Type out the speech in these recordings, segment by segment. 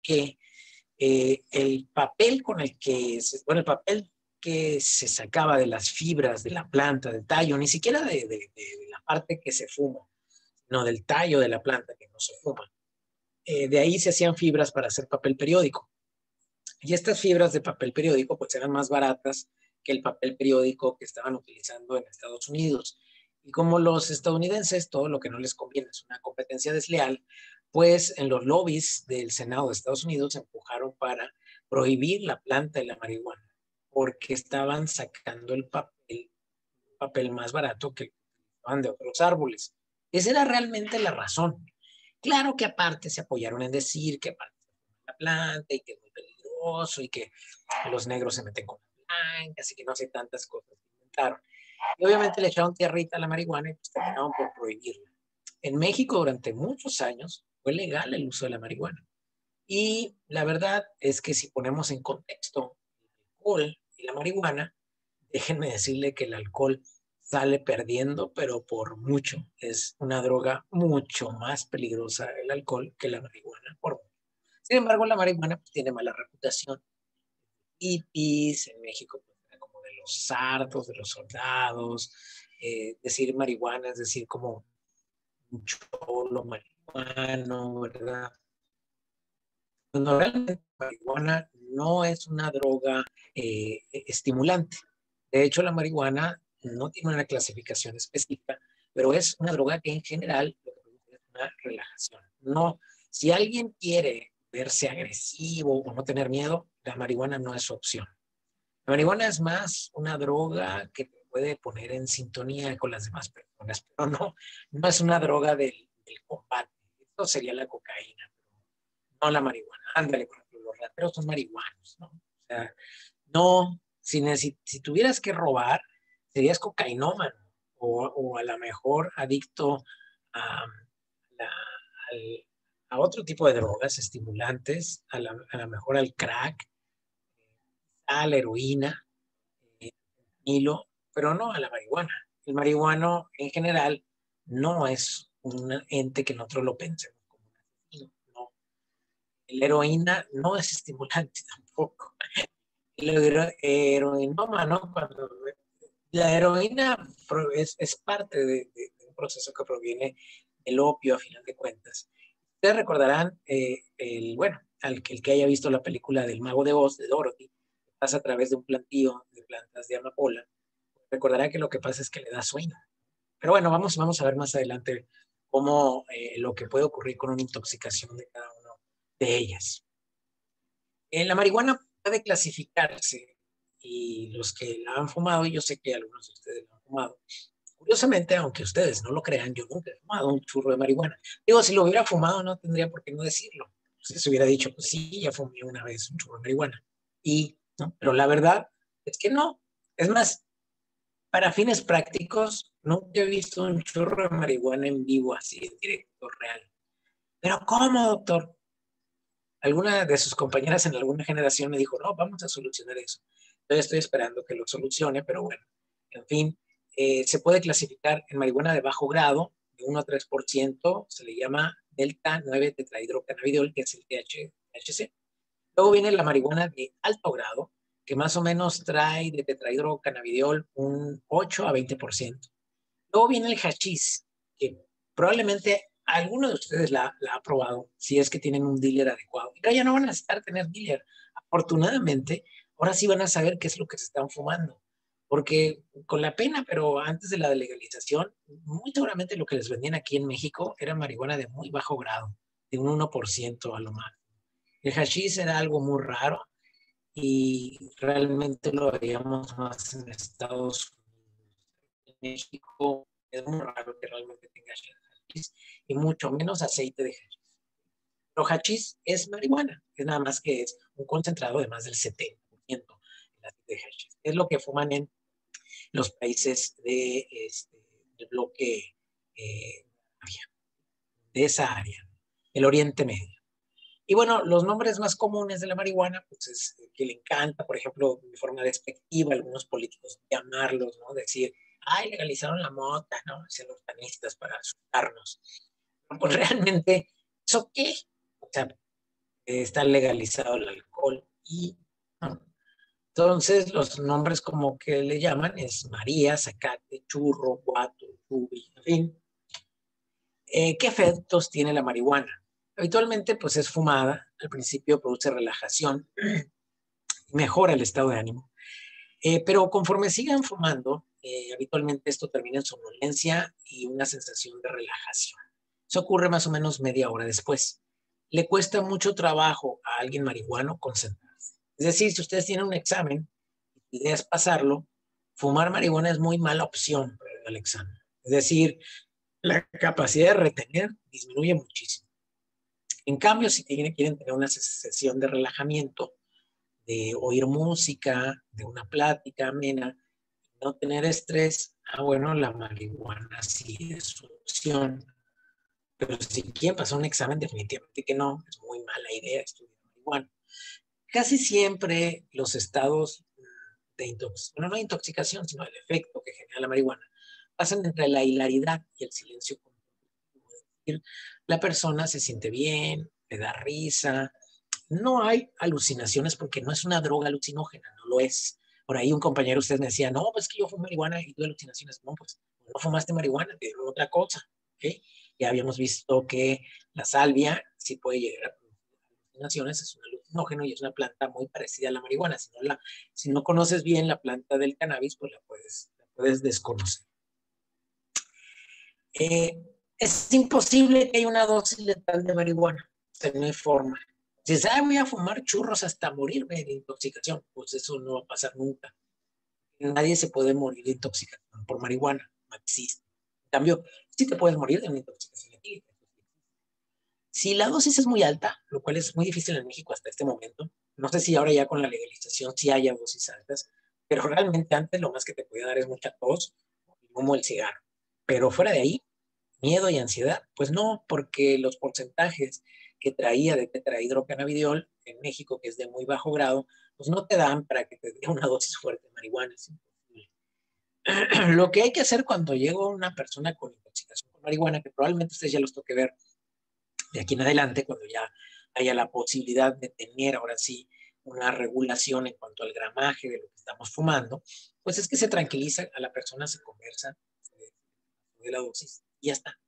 que el papel con el que, el papel que se sacaba de las fibras de la planta, del tallo, ni siquiera de la parte que se fuma, no del tallo de la planta que no se fuma. De ahí se hacían fibras para hacer papel periódico. Y estas fibras de papel periódico pues eran más baratas que el papel periódico que estaban utilizando en Estados Unidos. Y como los estadounidenses, todo lo que no les conviene es una competencia desleal, pues en los lobbies del Senado de Estados Unidos se empujaron para prohibir la planta de la marihuana, porque estaban sacando el papel más barato que estaban de otros árboles. Esa era realmente la razón. Claro que aparte se apoyaron en decir que aparte la planta y que es muy peligroso y que los negros se meten con la blanca, así que no sé tantas cosas que inventaron. Y obviamente le echaron tierrita a la marihuana y pues terminaron por prohibirla. En México durante muchos años fue legal el uso de la marihuana. Y la verdad es que si ponemos en contexto el alcohol y la marihuana, déjenme decirle que el alcohol sale perdiendo, pero por mucho. Es una droga mucho más peligrosa el alcohol que la marihuana. Sin embargo, la marihuana pues, tiene mala reputación. Hippies en México pues, era como de los sartos, de los soldados. Decir marihuana es decir como un cholo marihuano, ¿verdad? Cuando realmente la marihuana no es una droga estimulante. De hecho, la marihuana no tiene una clasificación específica, pero es una droga que en general lo que produce es una relajación. No, si alguien quiere verse agresivo o no tener miedo, la marihuana no es su opción. La marihuana es más una droga que te puede poner en sintonía con las demás personas, pero no es una droga del combate. Esto sería la cocaína, no la marihuana. Ándale, por ejemplo, los rateros son marihuanos, ¿no? O sea, no, si tuvieras que robar, serías cocainómano o a lo mejor adicto a, la, al, a otro tipo de drogas estimulantes, a lo mejor al crack, a la heroína, eh, hilo, pero no a la marihuana. El marihuano en general no es un ente que nosotros lo pensemos como un asesino, no. La heroína no es estimulante tampoco. El heroinómano, cuando la heroína es parte de un proceso que proviene del opio, a final de cuentas. Ustedes recordarán, bueno, el que haya visto la película del Mago de Oz, de Dorothy, pasa a través de un plantío de plantas de amapola, recordará que lo que pasa es que le da sueño. Pero bueno, vamos a ver más adelante cómo lo que puede ocurrir con una intoxicación de cada una de ellas. La marihuana puede clasificarse y los que la han fumado, y yo sé que algunos de ustedes la han fumado, curiosamente, aunque ustedes no lo crean, yo nunca he fumado un churro de marihuana. Digo, si lo hubiera fumado no tendría por qué no decirlo. Si se hubiera dicho, pues sí, ya fumé una vez un churro de marihuana. Y, ¿no? Pero la verdad es que no. Es más, para fines prácticos, nunca he visto un churro de marihuana en vivo, así, en directo, real. Pero ¿cómo, doctor? Alguna de sus compañeras en alguna generación me dijo, no, vamos a solucionar eso. Entonces estoy esperando que lo solucione, pero bueno, en fin, se puede clasificar en marihuana de bajo grado, de 1 a 3%, se le llama delta 9 tetrahidrocannabidiol, que es el THC. Luego viene la marihuana de alto grado, que más o menos trae de tetrahidrocannabidiol un 8 a 20%. Luego viene el hachís, que probablemente alguno de ustedes la ha probado, si es que tienen un dealer adecuado. Pero ya no van a necesitar tener dealer. Afortunadamente, ahora sí van a saber qué es lo que se están fumando. Porque con la pena, pero antes de la legalización, muy seguramente lo que les vendían aquí en México era marihuana de muy bajo grado, de un 1% a lo más. El hachís era algo muy raro y realmente lo veíamos más en Estados Unidos. En México es muy raro que realmente tenga hachís y mucho menos aceite de hachís. Pero hachís es marihuana, es nada más que es un concentrado de más del 70% de aceite de hachís. Es lo que fuman en los países del bloque eh, de esa área, el Oriente Medio. Y bueno, los nombres más comunes de la marihuana, pues es que le encanta, por ejemplo, de forma despectiva, algunos políticos llamarlos, ¿no? Decir, ay, legalizaron la mota, ¿no? Dicen los panistas para asustarnos. Pues realmente, ¿eso qué? O sea, está legalizado el alcohol y ¿no? Entonces los nombres como que le llaman es María, zacate, churro, guato, chubi, en fin. ¿Qué efectos tiene la marihuana? Habitualmente pues es fumada, al principio produce relajación, mejora el estado de ánimo, pero conforme sigan fumando, habitualmente esto termina en somnolencia y una sensación de relajación. Eso ocurre más o menos media hora después. Le cuesta mucho trabajo a alguien marihuano concentrarse. Es decir, si ustedes tienen un examen y la idea es pasarlo, fumar marihuana es muy mala opción para el examen. Es decir, la capacidad de retener disminuye muchísimo. En cambio, si quieren tener una sesión de relajamiento, de oír música, de una plática amena, no tener estrés, bueno, la marihuana sí es una opción. Pero si quieren pasar un examen, definitivamente que no, es muy mala idea estudiar marihuana. Casi siempre los estados de intoxicación, bueno, no de intoxicación, sino el efecto que genera la marihuana, pasan entre la hilaridad y el silencio. Es decir, la persona se siente bien, le da risa, no hay alucinaciones porque no es una droga alucinógena, no lo es. Por ahí un compañero de ustedes me decía, no, pues que yo fumo marihuana y tuve alucinaciones. No, pues no fumaste marihuana, te dio otra cosa. ¿Okay? Ya habíamos visto que la salvia sí puede llegar a alucinaciones, es un alucinógeno y es una planta muy parecida a la marihuana. Si no conoces bien la planta del cannabis, pues la puedes desconocer. Es imposible que haya una dosis letal de marihuana, o sea, no hay forma. Si dices, voy a fumar churros hasta morirme de intoxicación, pues eso no va a pasar nunca. Nadie se puede morir de intoxicación por marihuana, no existe. En cambio, sí te puedes morir de una intoxicación etílica. Si la dosis es muy alta, lo cual es muy difícil en México hasta este momento, no sé si ahora ya con la legalización sí haya dosis altas, pero realmente antes lo más que te podía dar es mucha tos, como el cigarro. Pero fuera de ahí, miedo y ansiedad, pues no, porque los porcentajes que traía de tetrahidrocannabidiol en México, que es de muy bajo grado, pues no te dan para que te dé una dosis fuerte de marihuana, es imposible. Lo que hay que hacer cuando llega una persona con intoxicación con marihuana, que probablemente ustedes ya los toque ver de aquí en adelante, cuando ya haya la posibilidad de tener ahora sí una regulación en cuanto al gramaje de lo que estamos fumando, pues es que se tranquiliza a la persona, se conversa de la dosis y ya está.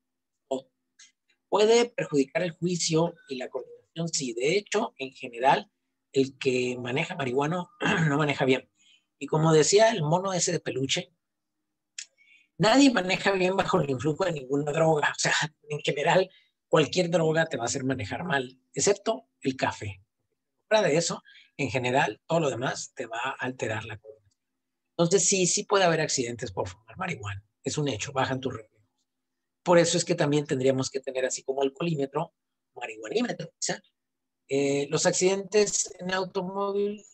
Puede perjudicar el juicio y la coordinación, sí. De hecho, en general, el que maneja marihuana no maneja bien. Y como decía el mono ese de peluche, nadie maneja bien bajo el influjo de ninguna droga. O sea, en general, cualquier droga te va a hacer manejar mal, excepto el café. Fuera de eso, en general, todo lo demás te va a alterar la coordinación. Entonces, sí puede haber accidentes por fumar marihuana. Es un hecho, bajan tus reflejos. Por eso es que también tendríamos que tener, así como alcoholímetro, marihuanímetro. O sea, los accidentes en automóvil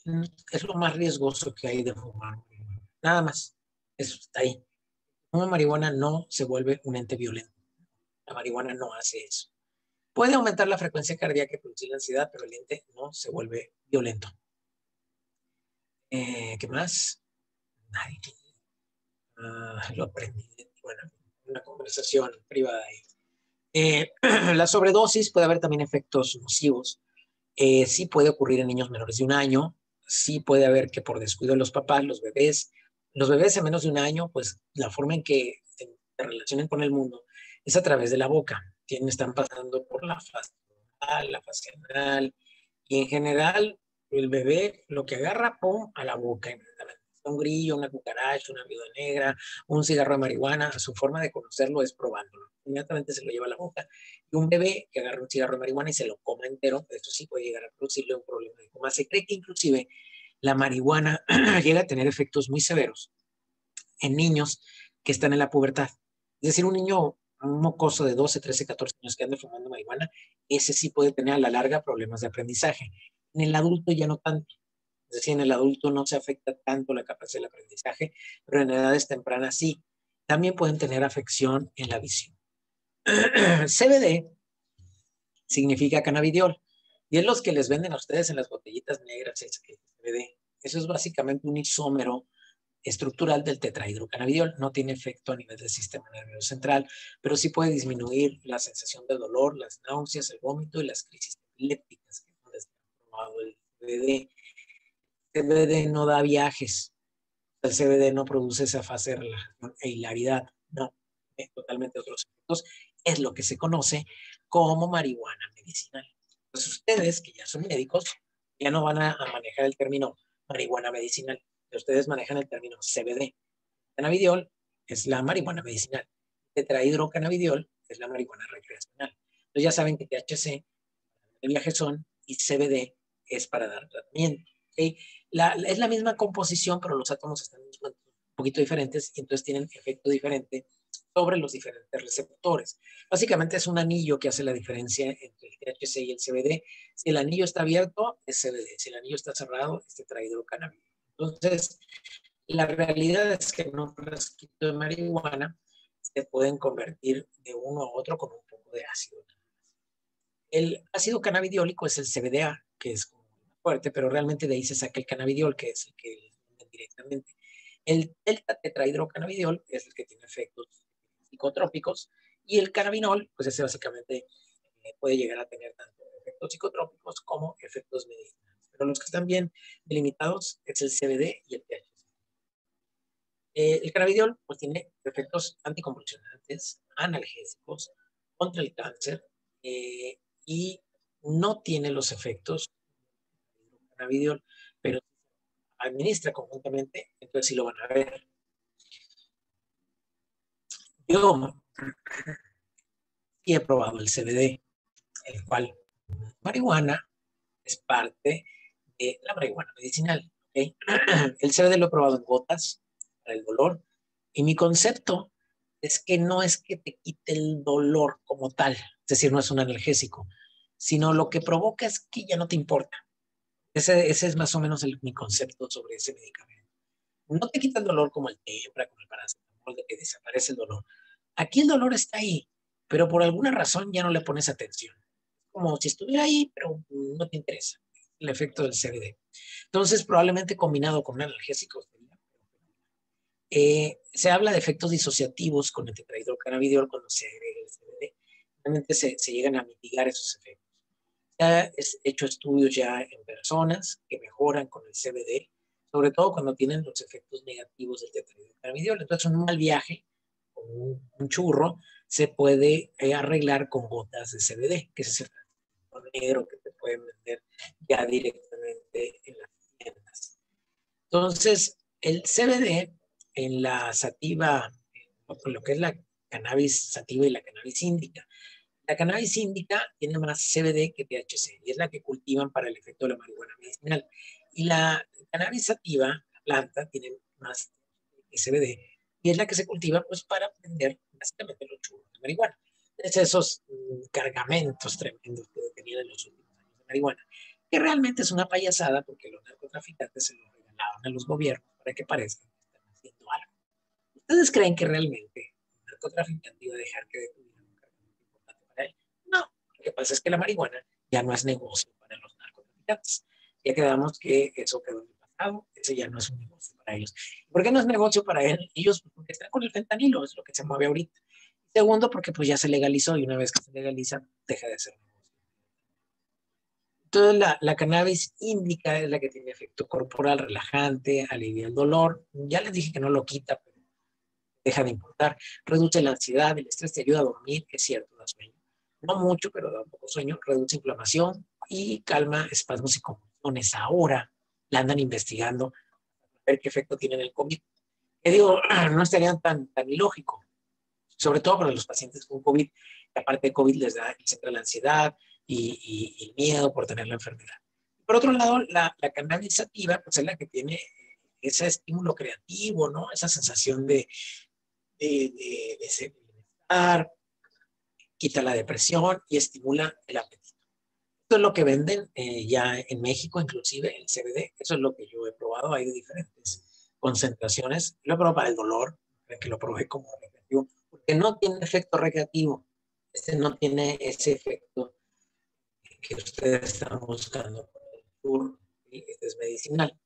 es lo más riesgoso que hay de fumar. Nada más. Eso está ahí. Una marihuana no se vuelve un ente violento. La marihuana no hace eso. Puede aumentar la frecuencia cardíaca y producir la ansiedad, pero el ente no se vuelve violento. ¿Qué más? Nadie. Lo aprendí. Bueno, una conversación privada ahí. La sobredosis puede haber también efectos nocivos. Sí puede ocurrir en niños menores de un año. Sí puede haber que por descuido de los papás, los bebés en menos de un año, pues la forma en que se relacionen con el mundo es a través de la boca. Están pasando por la fase oral, la fase anal, y en general el bebé lo que agarra, pum, a la boca inmediatamente. Un grillo, una cucaracha, una viuda negra, un cigarro de marihuana, su forma de conocerlo es probándolo. Inmediatamente se lo lleva a la boca. Y un bebé que agarra un cigarro de marihuana y se lo coma entero, esto sí puede llegar a producirle un problema de coma. Se cree que inclusive la marihuana llega a tener efectos muy severos en niños que están en la pubertad. Es decir, un mocoso de 12, 13, 14 años que anda fumando marihuana, ese sí puede tener a la larga problemas de aprendizaje. En el adulto ya no tanto. Es decir, en el adulto no se afecta tanto la capacidad del aprendizaje, pero en edades tempranas sí. También pueden tener afección en la visión. CBD significa cannabidiol. Y es los que les venden a ustedes en las botellitas negras, ese CBD. Eso es básicamente un isómero estructural del tetrahidrocannabidiol. No tiene efecto a nivel del sistema nervioso central, pero sí puede disminuir la sensación de dolor, las náuseas, el vómito y las crisis epilépticas, que es donde CBD. El CBD no da viajes. El CBD no produce esa fase de relajación e hilaridad. No, es totalmente otros efectos. Es lo que se conoce como marihuana medicinal. Pues ustedes, que ya son médicos, ya no van a manejar el término marihuana medicinal. Ustedes manejan el término CBD. Cannabidiol es la marihuana medicinal. Tetrahidrocannabidiol es la marihuana recreacional. Entonces ya saben que THC el viajezón y CBD es para dar tratamiento. ¿Okay? Es la misma composición, pero los átomos están un poquito diferentes y entonces tienen efecto diferente sobre los diferentes receptores. Básicamente es un anillo que hace la diferencia entre el THC y el CBD. Si el anillo está abierto, es CBD. Si el anillo está cerrado, es tetrahidrocannabidiol. Entonces, la realidad es que en un frasquito de marihuana se pueden convertir de uno a otro con un poco de ácido. El ácido cannabidiólico es el CBDA, que es fuerte, pero realmente de ahí se saca el cannabidiol, que es el que directamente. El delta tetrahidrocannabidiol es el que tiene efectos psicotrópicos y el cannabinol, pues ese básicamente puede llegar a tener tanto efectos psicotrópicos como efectos medicinales. Pero los que están bien delimitados es el CBD y el THC. El cannabidiol pues tiene efectos anticonvulsionantes, analgésicos, contra el cáncer y no tiene los efectos del cannabidiol, pero administra conjuntamente, entonces sí lo van a ver. Yo sí he probado el CBD, el cual marihuana es parte de la marihuana medicinal. ¿Okay? El CBD lo he probado en gotas para el dolor y mi concepto es que no es que te quite el dolor como tal, es decir, no es un analgésico, sino lo que provoca es que ya no te importa. Ese es más o menos mi concepto sobre ese medicamento. No te quita el dolor como el tempra, como el paracetamol, de que desaparece el dolor. Aquí el dolor está ahí, pero por alguna razón ya no le pones atención. Como si estuviera ahí, pero no te interesa el efecto del CBD. Entonces, probablemente combinado con un analgésico. Se habla de efectos disociativos con el tetrahidrocannabidiol cuando se agrega el CBD. Realmente se llegan a mitigar esos efectos. Se ha hecho estudios ya en personas que mejoran con el CBD, sobre todo cuando tienen los efectos negativos del tetrahidrocannabidiol. Entonces, un mal viaje con un churro se puede arreglar con gotas de CBD, que es el negro que te pueden vender ya directamente en las tiendas. Entonces, el CBD en la sativa, lo que es la cannabis sativa y la cannabis índica. La cannabis índica tiene más CBD que THC y es la que cultivan para el efecto de la marihuana medicinal. Y la cannabis sativa, la planta, tiene más CBD y es la que se cultiva pues para vender básicamente los churros de marihuana. Es esos cargamentos tremendos que tenían en los últimos años de marihuana, que realmente es una payasada porque los narcotraficantes se los regalaban a los gobiernos para que parezcan que están haciendo algo. ¿Ustedes creen que realmente un narcotraficante iba a dejar que detuvieran un cargamento importante para él? No, lo que pasa es que la marihuana ya no es negocio para los narcotraficantes. Ya quedamos que eso quedó en el pasado, ese ya no es un negocio para ellos. ¿Por qué no es negocio para ellos? Porque están con el fentanilo, es lo que se mueve ahorita. Segundo, porque pues ya se legalizó y una vez que se legaliza, deja de ser negocio. Entonces, la cannabis índica es la que tiene efecto corporal relajante, alivia el dolor. Ya les dije que no lo quita, pero deja de importar. Reduce la ansiedad, el estrés, te ayuda a dormir, es cierto, da sueño. No mucho, pero da un poco sueño. Reduce inflamación y calma espasmos y convulsiones. Ahora la andan investigando a ver qué efecto tiene en el COVID. Que digo, no estaría tan ilógico, sobre todo para los pacientes con COVID, que aparte de COVID les da la ansiedad y el miedo por tener la enfermedad. Por otro lado, la cannabis sativa, pues es la que tiene ese estímulo creativo, ¿no? Esa sensación de bienestar, quita la depresión y estimula el apetito. Esto es lo que venden ya en México, inclusive el CBD. Eso es lo que yo he probado. Hay de diferentes concentraciones. Lo he probado para el dolor, que lo probé como recreativo, porque no tiene efecto recreativo. Este no tiene ese efecto que ustedes están buscando por el sur, y este es medicinal.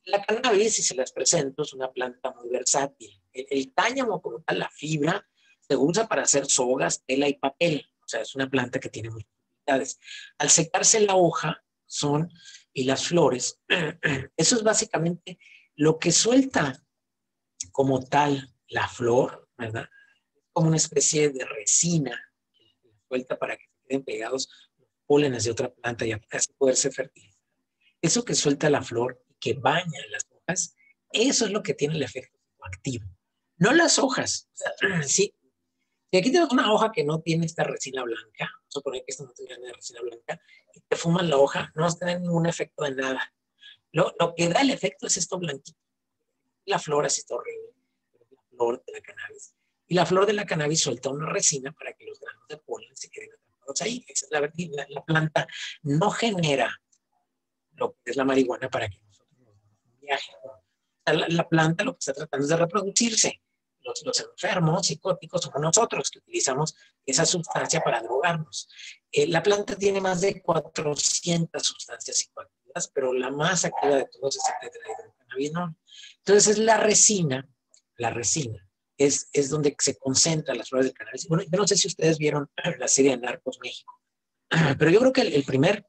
La cannabis, si se las presento, es una planta muy versátil. El cáñamo, como tal, la fibra, se usa para hacer sogas, tela y papel. O sea, es una planta que tiene muchas utilidades. Al secarse la hoja, son, y las flores, eso es básicamente lo que suelta como tal la flor, ¿verdad? Como una especie de resina que suelta para que se queden pegados los pólenes de otra planta y así poderse fertilizar. Eso que suelta la flor y que baña las hojas, eso es lo que tiene el efecto activo. No las hojas. O sea, sí, si aquí tienes una hoja que no tiene esta resina blanca, vamos a suponer que esta no tiene resina blanca, y te fuman la hoja, no vas a tener ningún efecto de nada. Lo que da el efecto es esto blanquito. La flor así está horrible, la flor de la cannabis. Y la flor de la cannabis suelta una resina para que los granos de polen se queden atrapados ahí. Esa es la planta no genera lo que es la marihuana para que nosotros nos demos un viaje. ¿No? O sea, la planta lo que está tratando es de reproducirse. Los enfermos psicóticos somos nosotros que utilizamos esa sustancia para drogarnos. La planta tiene más de 400 sustancias psicoactivas, pero la más activa de todos es el tetrahidrocannabinol. Entonces es la resina es donde se concentran las flores del cannabis. Bueno, yo no sé si ustedes vieron la serie de Narcos México, pero yo creo que el primer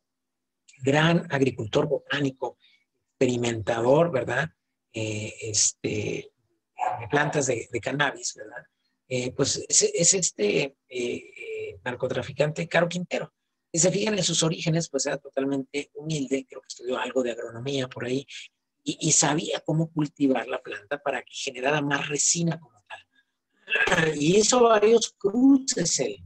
gran agricultor botánico, experimentador, ¿verdad? De plantas de cannabis, ¿verdad? Pues es narcotraficante Caro Quintero. Si se fijan en sus orígenes, pues era totalmente humilde, creo que estudió algo de agronomía por ahí, y sabía cómo cultivar la planta para que generara más resina como tal. Y hizo varios cruces él,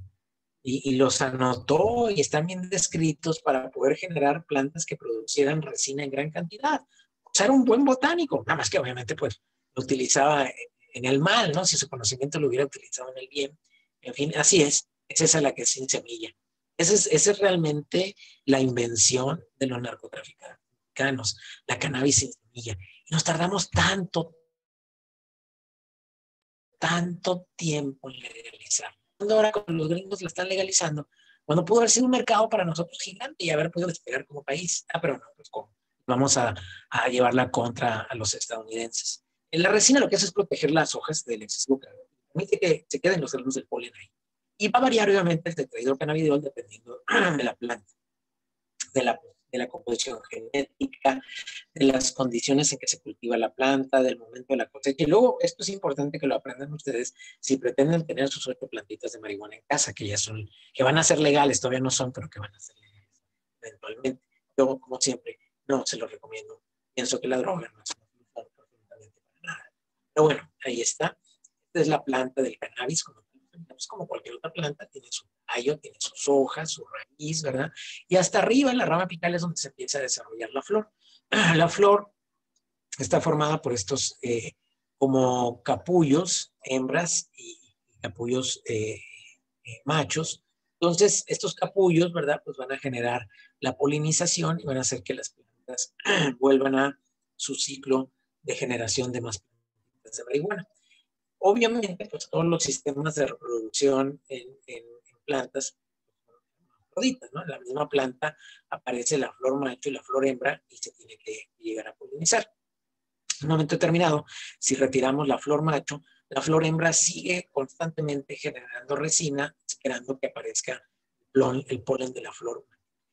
y los anotó y están bien descritos para poder generar plantas que producieran resina en gran cantidad. O sea, era un buen botánico, nada más que obviamente pues lo utilizaba en el mal, ¿no? Si su conocimiento lo hubiera utilizado en el bien. En fin, así es esa la que es sin semilla. Esa es realmente la invención de los narcotraficantes, la cannabis sin semilla. Y nos tardamos tanto tiempo en legalizar. Ahora con los gringos la están legalizando, cuando pudo haber sido un mercado para nosotros gigante y haber podido despegar como país. Ah, pero no, pues ¿cómo? Vamos a llevarla contra a los estadounidenses. En la resina lo que hace es proteger las hojas del exceso de calor. Permite que se queden los granos del polen ahí. Y va a variar obviamente el tetrahidrocannabidiol dependiendo de la planta, de la composición genética, de las condiciones en que se cultiva la planta, del momento de la cosecha. Y luego, esto es importante que lo aprendan ustedes si pretenden tener sus 8 plantitas de marihuana en casa, que ya son, que van a ser legales, todavía no son, pero que van a ser legales eventualmente. Yo, como siempre, no se los recomiendo. Pienso que la droga no es una solución absolutamente para nada. Pero bueno, ahí está. Esta es la planta del cannabis, como cualquier otra planta, tiene su tallo, tiene sus hojas, su raíz, ¿verdad? Y hasta arriba, en la rama apical, es donde se empieza a desarrollar la flor. La flor está formada por estos como capullos, hembras y capullos machos. Entonces, estos capullos, ¿verdad? Pues van a generar la polinización y van a hacer que las plantas vuelvan a su ciclo de generación de más plantas de marihuana. Obviamente, pues todos los sistemas de reproducción en plantas roditas, ¿no? En la misma planta aparece la flor macho y la flor hembra y se tiene que llegar a polinizar. En un momento determinado, si retiramos la flor macho, la flor hembra sigue constantemente generando resina, esperando que aparezca el polen de la flor.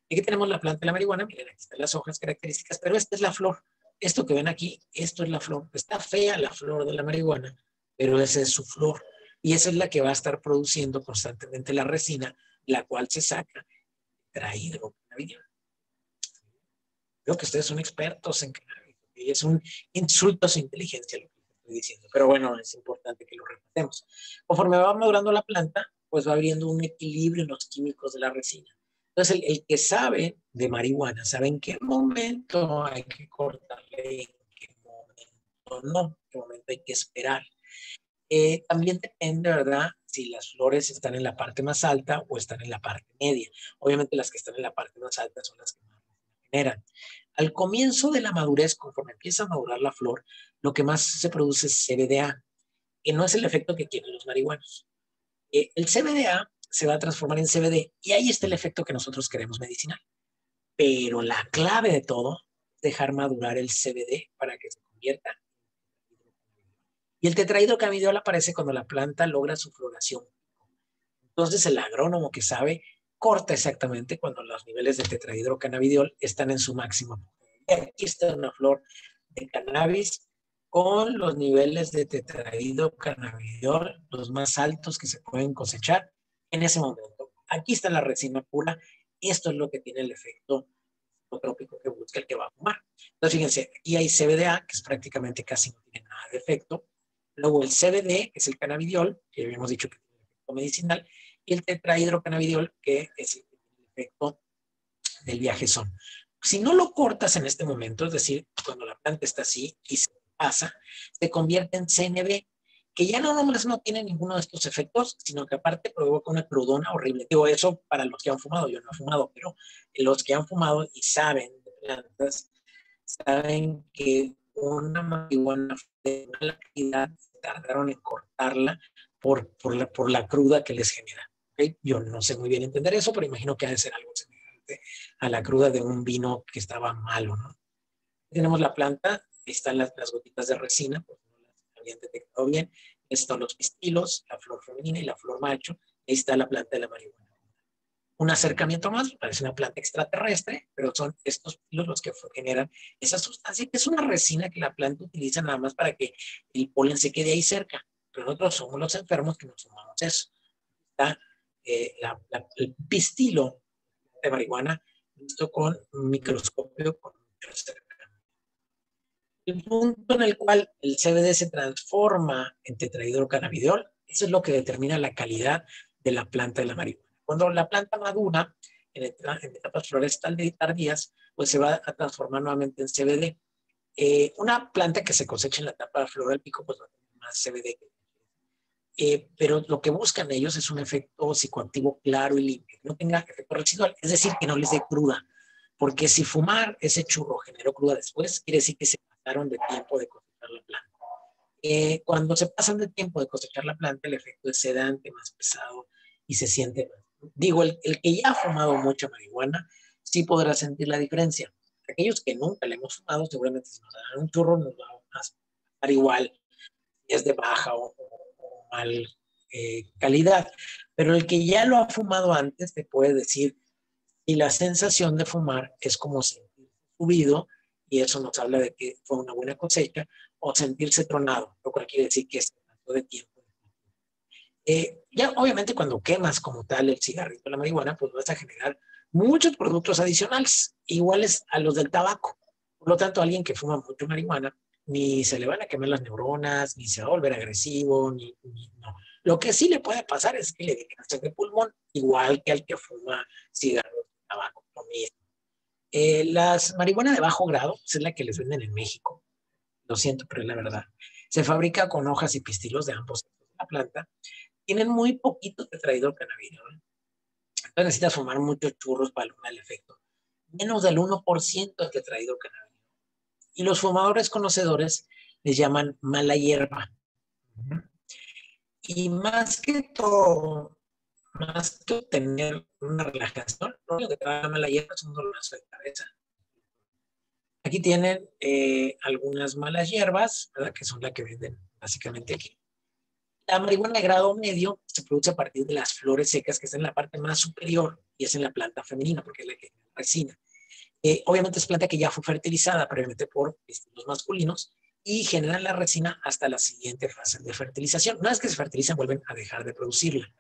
Y aquí tenemos la planta de la marihuana, miren, aquí están las hojas características, pero esta es la flor. Esto que ven aquí, esto es la flor. Está fea la flor de la marihuana, pero esa es su flor. Y esa es la que va a estar produciendo constantemente la resina, la cual se saca traído. Creo que ustedes son expertos en cannabis y es un insulto a su inteligencia lo que estoy diciendo, pero bueno, es importante que lo repasemos. Conforme va madurando la planta, pues va habiendo un equilibrio en los químicos de la resina. Entonces, el que sabe de marihuana sabe en qué momento hay que cortarle, en qué momento no, en qué momento hay que esperar. También depende, ¿verdad? Si las flores están en la parte más alta o están en la parte media. Obviamente las que están en la parte más alta son las que más generan. Al comienzo de la madurez, conforme empieza a madurar la flor, lo que más se produce es CBDA, que no es el efecto que quieren los marihuanos. El CBDA se va a transformar en CBD y ahí está el efecto que nosotros queremos medicinal. Pero la clave de todo es dejar madurar el CBD para que se convierta. Y el tetrahidrocannabinol aparece cuando la planta logra su floración. Entonces el agrónomo que sabe corta exactamente cuando los niveles de tetrahidrocannabidiol están en su máximo. Aquí está una flor de cannabis con los niveles de tetrahidrocannabidiol los más altos que se pueden cosechar en ese momento. Aquí está la resina pura. Esto es lo que tiene el efecto psicotrópico que busca el que va a fumar. Entonces, fíjense, aquí hay CBDA, que es prácticamente casi no tiene nada de efecto. Luego el CBD, que es el cannabidiol, que habíamos dicho que tiene efecto medicinal, y el tetrahidrocannabidiol, que es el efecto del viajezón. Si no lo cortas en este momento, es decir, cuando la planta está así y se pasa, se convierte en CNB, que ya no nomás no tiene ninguno de estos efectos, sino que aparte provoca una crudona horrible. Digo eso para los que han fumado, yo no he fumado, pero los que han fumado y saben de plantas, saben que una marihuana de mala calidad tardaron en cortarla por la cruda que les genera. ¿Okay? Yo no sé muy bien entender eso, pero imagino que ha de ser algo semejante a la cruda de un vino que estaba malo, ¿no? Tenemos la planta, están las gotitas de resina, pues no las habían detectado bien. Están los pistilos, la flor femenina y la flor macho. Ahí está la planta de la marihuana. Un acercamiento más, parece una planta extraterrestre, pero son estos pistilos los que generan esa sustancia, que es una resina que la planta utiliza nada más para que el polen se quede ahí cerca. Pero nosotros somos los enfermos que nos tomamos eso. Está el pistilo de marihuana visto con un microscopio, con mucho acercamiento. El punto en el cual el CBD se transforma en tetrahidrocannabidiol, eso es lo que determina la calidad de la planta de la marihuana. Cuando la planta madura, en etapas florales tardías, pues se va a transformar nuevamente en CBD. Una planta que se cosecha en la etapa floral pico, pues va a tener más CBD. Pero lo que buscan ellos es un efecto psicoactivo claro y limpio, que no tenga efecto residual, es decir, que no les dé cruda. Porque si fumar ese churro generó cruda después, quiere decir que se pasaron de tiempo de cosechar la planta. Cuando se pasan de tiempo de cosechar la planta, el efecto es sedante, más pesado y se siente más. Digo, el que ya ha fumado mucha marihuana, sí podrá sentir la diferencia. Aquellos que nunca le hemos fumado, seguramente si nos dan un churro nos va a estar igual, si es de baja o mal calidad. Pero el que ya lo ha fumado antes te puede decir, y la sensación de fumar es como sentirse subido, y eso nos habla de que fue una buena cosecha, o sentirse tronado, lo cual quiere decir que es tanto de tiempo. Ya obviamente cuando quemas como tal el cigarrito, la marihuana, pues vas a generar muchos productos adicionales, iguales a los del tabaco. Por lo tanto, alguien que fuma mucho marihuana, ni se le van a quemar las neuronas, ni se va a volver agresivo, no. Lo que sí le puede pasar es que le dé cáncer de pulmón, igual que al que fuma cigarros, tabaco, lo mismo. Las marihuana de bajo grado, esa es la que les venden en México, lo siento, pero es la verdad. Se fabrica con hojas y pistilos de ambos tipos de la planta. Tienen muy poquito tetrahidrocannabidiol. Entonces necesitas fumar muchos churros para lograr el efecto. Menos del 1% de tetrahidrocannabidiol. Y los fumadores conocedores les llaman mala hierba. Y más que obtener una relajación, lo único que te va a dar mala hierba es un dolorazo de cabeza. Aquí tienen algunas malas hierbas, ¿verdad? Que son las que venden básicamente aquí. La marihuana de grado medio se produce a partir de las flores secas que están en la parte más superior y es en la planta femenina porque es la que tiene resina. Obviamente es planta que ya fue fertilizada previamente por los masculinos y generan la resina hasta la siguiente fase de fertilización. Una vez que se fertilizan vuelven a dejar de producirla.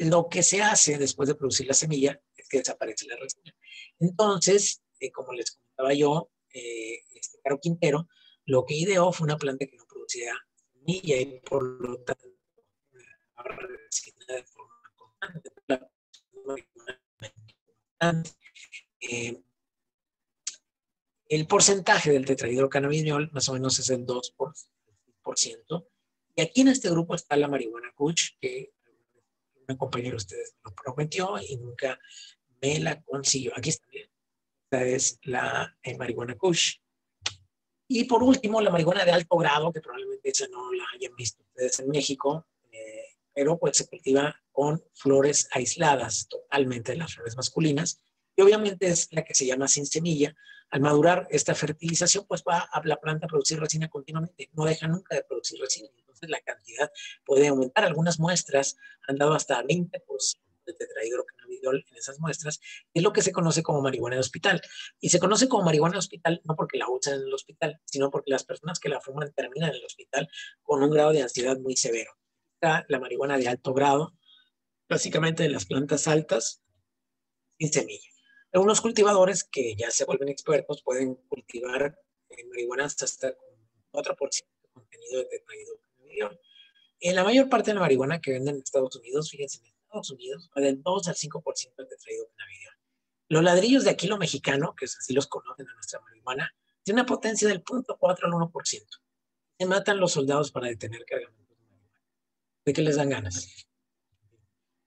Lo que se hace después de producir la semilla es que desaparece la resina. Entonces, como les comentaba yo, Caro Quintero, lo que ideó fue una planta que no producía semilla y por lo tanto la resina de forma constante. El porcentaje del tetrahidrocannabidiol más o menos es el 2%. Y aquí en este grupo está la marihuana kush, que un compañero de ustedes me lo prometió y nunca me la consiguió. Aquí está bien. Esta es la marihuana kush. Y por último, la marihuana de alto grado, que probablemente esa no la hayan visto ustedes en México, pero pues se cultiva con flores aisladas totalmente de las flores masculinas. Y obviamente es la que se llama sin semilla. Al madurar esta fertilización, pues va a la planta a producir resina continuamente. No deja nunca de producir resina. Entonces la cantidad puede aumentar. Algunas muestras han dado hasta 20% de tetrahidrocannabidiol en esas muestras, es lo que se conoce como marihuana de hospital. Y se conoce como marihuana de hospital no porque la usan en el hospital, sino porque las personas que la fuman terminan en el hospital con un grado de ansiedad muy severo. Está la marihuana de alto grado, básicamente de las plantas altas, sin semilla. Algunos cultivadores que ya se vuelven expertos pueden cultivar marihuana hasta con 4% de contenido de tetrahidrocannabidiol. En la mayor parte de la marihuana que venden en Estados Unidos, fíjense, en Estados Unidos va del 2 al 5% de tetrahidrocannabidiol. Los ladrillos de aquilo mexicano, que así los conocen a nuestra marihuana, tiene una potencia del 0.4 al 1%. Se matan los soldados para detener cargamentos de marihuana. ¿De qué les dan ganas?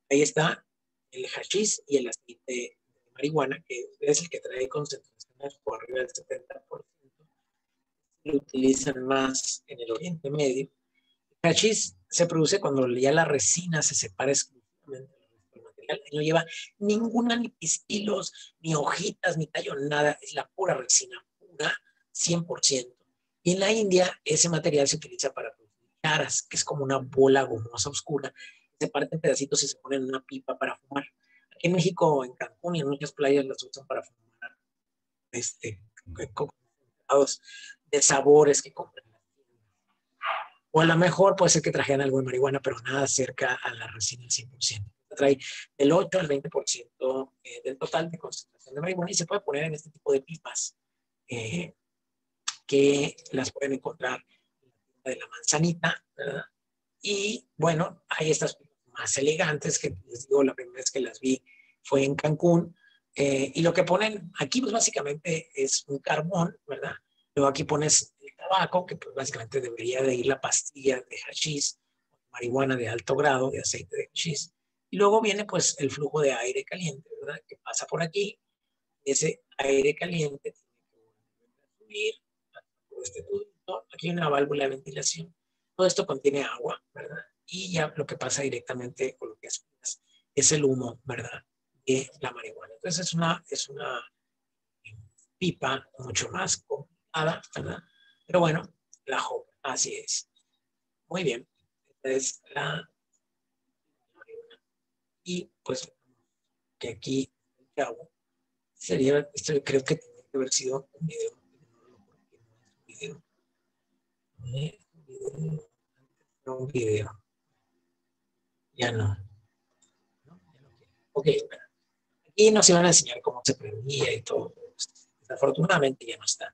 Ahí está el hachís y el aceite de marihuana, que es el que trae concentraciones por arriba del 70%. Lo utilizan más en el Oriente Medio. El hachís se produce cuando ya la resina se separa exclusivamente del material. No lleva ninguna, ni pistilos, ni hojitas, ni tallo, nada. Es la pura resina, pura, 100%. Y en la India ese material se utiliza para producir charas, que es como una bola gomosa oscura. Se parten pedacitos y se ponen en una pipa para fumar. Aquí en México, en Cancún y en muchas playas las usan para fumar concentrados de sabores que compran. O a lo mejor puede ser que trajeran algo de marihuana, pero nada cerca a la resina al 100%. Trae del 8 al 20% del total de concentración de marihuana y se puede poner en este tipo de pipas que las pueden encontrar en la tienda de la manzanita, ¿verdad? Y bueno, hay estas pipas más elegantes que les digo, la primera vez que las vi fue en Cancún. Y lo que ponen aquí, pues básicamente es un carbón, ¿verdad? Luego aquí pones el tabaco, que pues básicamente debería de ir la pastilla de hashish, marihuana de alto grado, de aceite de hashish. Y luego viene pues el flujo de aire caliente, ¿verdad? Que pasa por aquí. Ese aire caliente tiene que subir por este tubito. Aquí hay una válvula de ventilación. Todo esto contiene agua, ¿verdad? Y ya lo que pasa directamente con lo que es el humo, ¿verdad? De la marihuana. Entonces es una pipa mucho más complicada, ¿verdad? Pero bueno, la joven, así es. Muy bien. Esta es la marihuana. Y pues que aquí el chavo sería, esto creo que tiene que haber sido un video, porque no es un video. No es un video. No, un video. Ya no. ¿No? Ya no quiero. Ok, bueno. Aquí nos iban a enseñar cómo se prendía y todo. Desafortunadamente ya no está.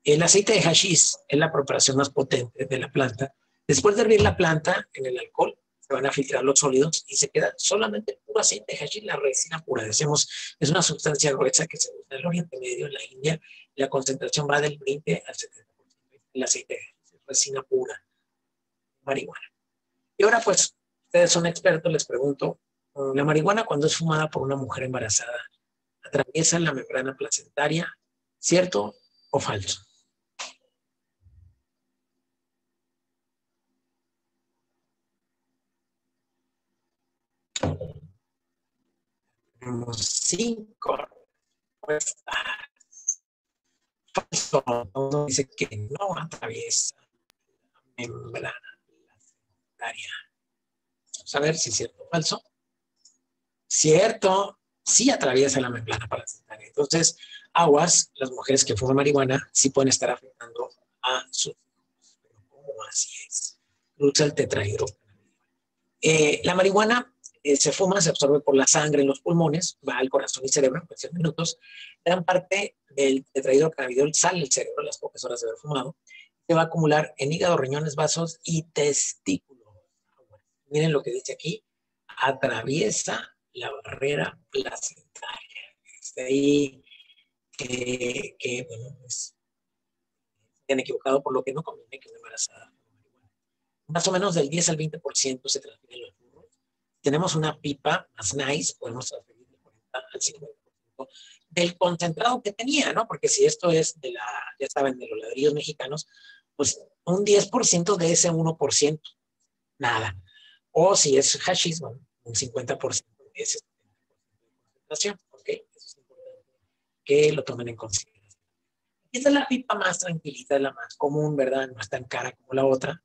El aceite de hashish es la preparación más potente de la planta. Después de hervir la planta en el alcohol, se van a filtrar los sólidos y se queda solamente puro aceite de hashish, la resina pura. Decimos, es una sustancia gruesa que se usa en el Oriente Medio, en la India. La concentración va del 20 al 70%. El aceite de hashish es resina pura, marihuana. Y ahora, pues, ustedes son expertos, les pregunto, la marihuana cuando es fumada por una mujer embarazada, ¿atraviesa la membrana placentaria? ¿Cierto o falso? Tenemos 5 respuestas. Falso. Uno dice que no atraviesa la membrana placentaria. Vamos a ver si es cierto o falso. Cierto, sí atraviesa la membrana placentaria. Entonces, aguas, las mujeres que fuman marihuana sí pueden estar afectando a sus hijos. Pero ¿cómo así es? Cruza el tetrahidrocannabinol. La marihuana se fuma, se absorbe por la sangre en los pulmones, va al corazón y cerebro en cuestión de minutos. Gran parte del tetrahidrocannabinol sale del cerebro a las pocas horas de haber fumado. Se va a acumular en hígado, riñones, vasos y testículos. Miren lo que dice aquí. Atraviesa la barrera placentaria. Está ahí bueno, pues, se han equivocado, por lo que no conviene que una embarazada. Más o menos del 10 al 20% se transfieren los burros. Tenemos una pipa más nice, podemos transferir del 40 al 50% del concentrado que tenía, ¿no? Porque si esto es de ya saben, de los ladrillos mexicanos, pues un 10% de ese 1%, nada. O si es hashish, bueno, un 50% de ese 70% de concentración, ¿ok? Eso es importante que lo tomen en consideración. Esta es la pipa más tranquilita, es la más común, ¿verdad? No es tan cara como la otra.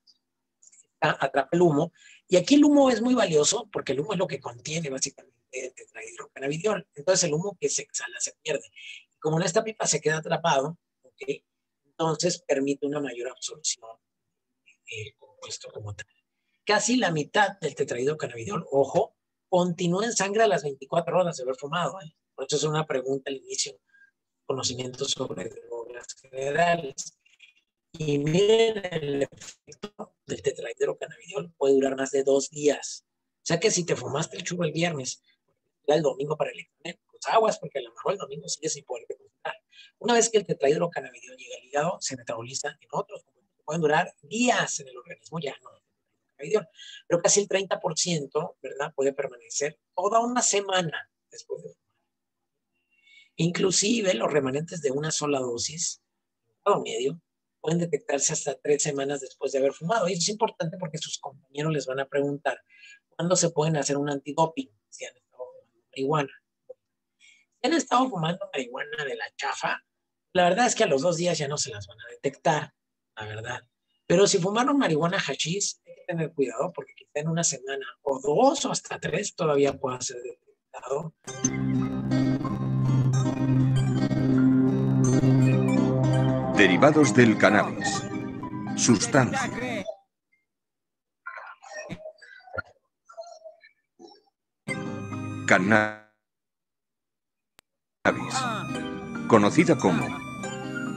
Atrapa el humo. Y aquí el humo es muy valioso porque el humo es lo que contiene básicamente de tetrahidrocannabidiol. Entonces el humo que se exhala se pierde. Como en esta pipa se queda atrapado, ¿okay? Entonces permite una mayor absorción del compuesto como tal. Casi la mitad del tetrahidrocannabidiol, ojo, continúa en sangre a las 24 horas de haber fumado. Por eso es una pregunta al inicio, conocimientos sobre drogas generales. Y miren, el efecto del tetrahidrocannabidiol puede durar más de 2 días. O sea que si te fumaste el churro el viernes, el domingo para el examen, pues aguas, porque a lo mejor el domingo sigues sin poder concentrar. Una vez que el tetrahidrocannabidiol llega al hígado, se metaboliza en otros compuestos que pueden durar días en el organismo, ya no. Pero casi el 30%, ¿verdad? Puede permanecer toda una semana después de fumar. Inclusive los remanentes de una sola dosis, grado medio, pueden detectarse hasta 3 semanas después de haber fumado. Y eso es importante porque sus compañeros les van a preguntar cuándo se pueden hacer un antidoping si han estado fumando marihuana. Si han estado fumando marihuana de la chafa, la verdad es que a los 2 días ya no se las van a detectar, la verdad. Pero si fumaron marihuana hachís, hay que tener cuidado porque quizá en una semana o 2 o hasta 3 todavía pueda ser detectado. Derivados del cannabis. Sustancia. Cannabis. Conocida como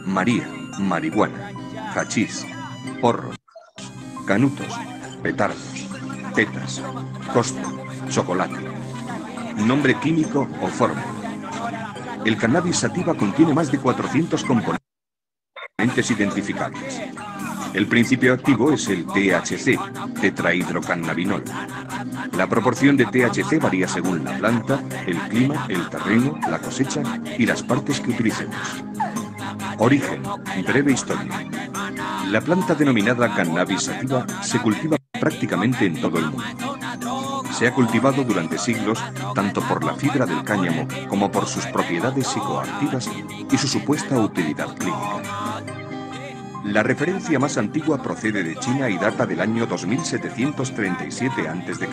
María, marihuana, hachís, porros, canutos, petardos, tetas, costa, chocolate. Nombre químico o fórmula. El cannabis sativa contiene más de 400 componentes identificables. El principio activo es el THC, tetrahidrocannabinol. La proporción de THC varía según la planta, el clima, el terreno, la cosecha y las partes que utilicemos. Origen, breve historia. La planta denominada cannabis sativa se cultiva prácticamente en todo el mundo. Se ha cultivado durante siglos tanto por la fibra del cáñamo como por sus propiedades psicoactivas y su supuesta utilidad clínica. La referencia más antigua procede de China y data del año 2737 a.C.